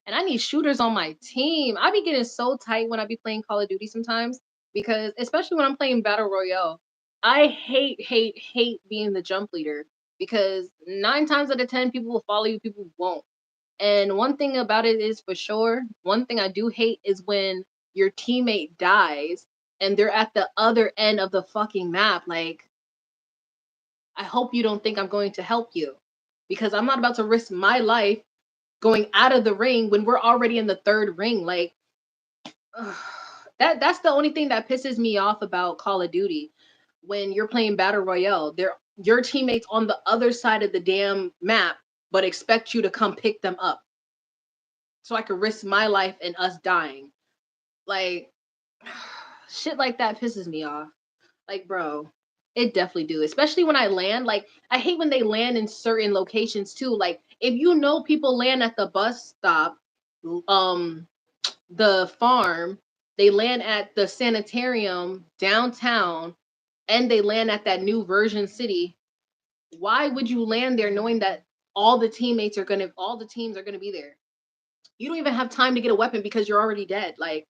And I need shooters on my team. I be getting so tight when I be playing Call of Duty sometimes because, especially when I'm playing Battle Royale, I hate being the jump leader because 9 times out of 10 people will follow you, people won't. And one thing about it is for sure, one thing I do hate is when your teammate dies and they're at the other end of the fucking map. Like, I hope you don't think I'm going to help you because I'm not about to risk my life going out of the ring when we're already in the third ring. Like, ugh, that's the only thing that pisses me off about Call of Duty. When you're playing Battle Royale, they're your teammates on the other side of the damn map, but expect you to come pick them up. So I could risk my life and us dying. Like, shit like that pisses me off. Like, bro, it definitely do. Especially when I land. Like, I hate when they land in certain locations too. Like, if you know people land at the bus stop, the farm, they land at the sanitarium downtown, and they land at that new version city. Why would you land there knowing that all the all the teams are gonna be there? You don't even have time to get a weapon because you're already dead. Like,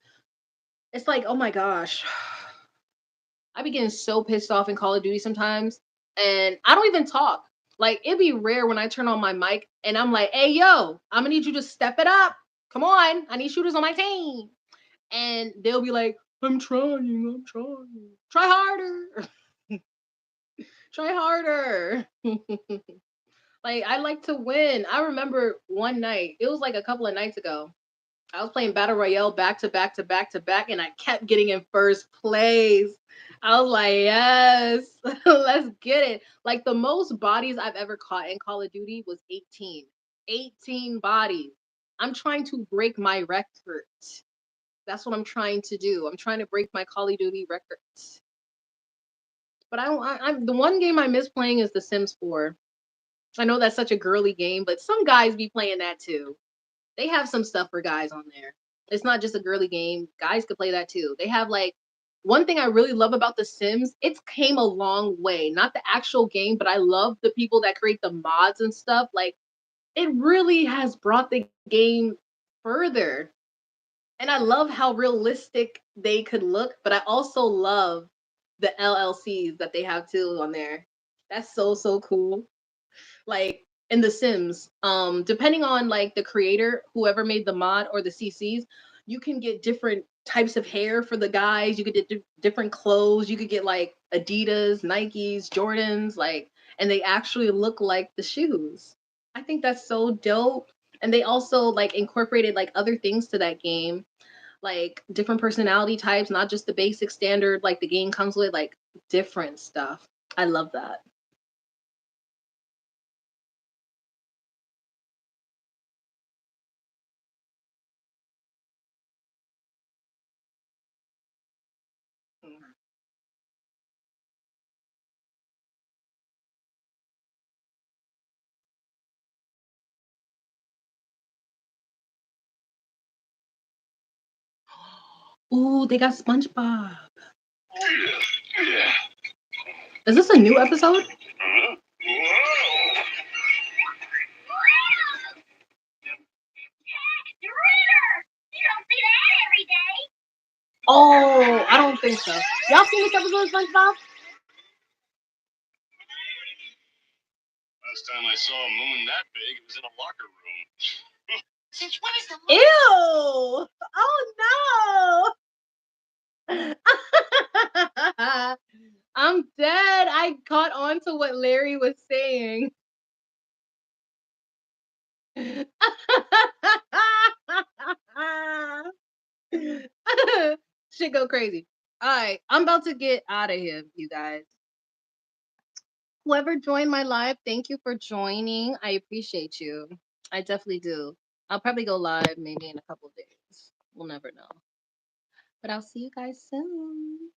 it's like, oh my gosh. I be getting so pissed off in Call of Duty sometimes, and I don't even talk. Like, it'd be rare when I turn on my mic and I'm like, hey, yo, I'm gonna need you to step it up. Come on, I need shooters on my team. And they'll be like, I'm trying. Try harder. Try harder. Like, I like to win. I remember one night, it was like a couple of nights ago. I was playing Battle Royale back to back to back to back, and I kept getting in first place. I was like, yes, let's get it. Like, the most bodies I've ever caught in Call of Duty was 18. 18 bodies. I'm trying to break my record. That's what I'm trying to do. I'm trying to break my Call of Duty records. But I'm the one game I miss playing is The Sims 4. I know that's such a girly game, but some guys be playing that too. They have some stuff for guys on there. It's not just a girly game. Guys could play that too. They have like one thing I really love about The Sims, it's came a long way. Not the actual game, but I love the people that create the mods and stuff. Like, it really has brought the game further. And I love how realistic they could look, but I also love the LLCs that they have too on there. That's so cool. Like in The Sims, depending on like the creator, whoever made the mod or the CCs, you can get different types of hair for the guys. You could get different clothes. You could get like Adidas, Nikes, Jordans, like, and they actually look like the shoes. I think that's so dope. And they also like incorporated like other things to that game, like different personality types, not just the basic standard like the game comes with, like different stuff. I love that. Ooh, they got SpongeBob. Is this a new episode? Oh, I don't think so. Y'all seen this episode of SpongeBob? Last time I saw a moon that big, it was in a locker room. Since when is the moon? Ew! Oh no! I'm dead. I caught on to what Larry was saying. Shit go crazy. All right, I'm about to get out of here, you guys. Whoever joined my live, thank you for joining. I appreciate you. I definitely do. I'll probably go live maybe in a couple of days. We'll never know. But I'll see you guys soon.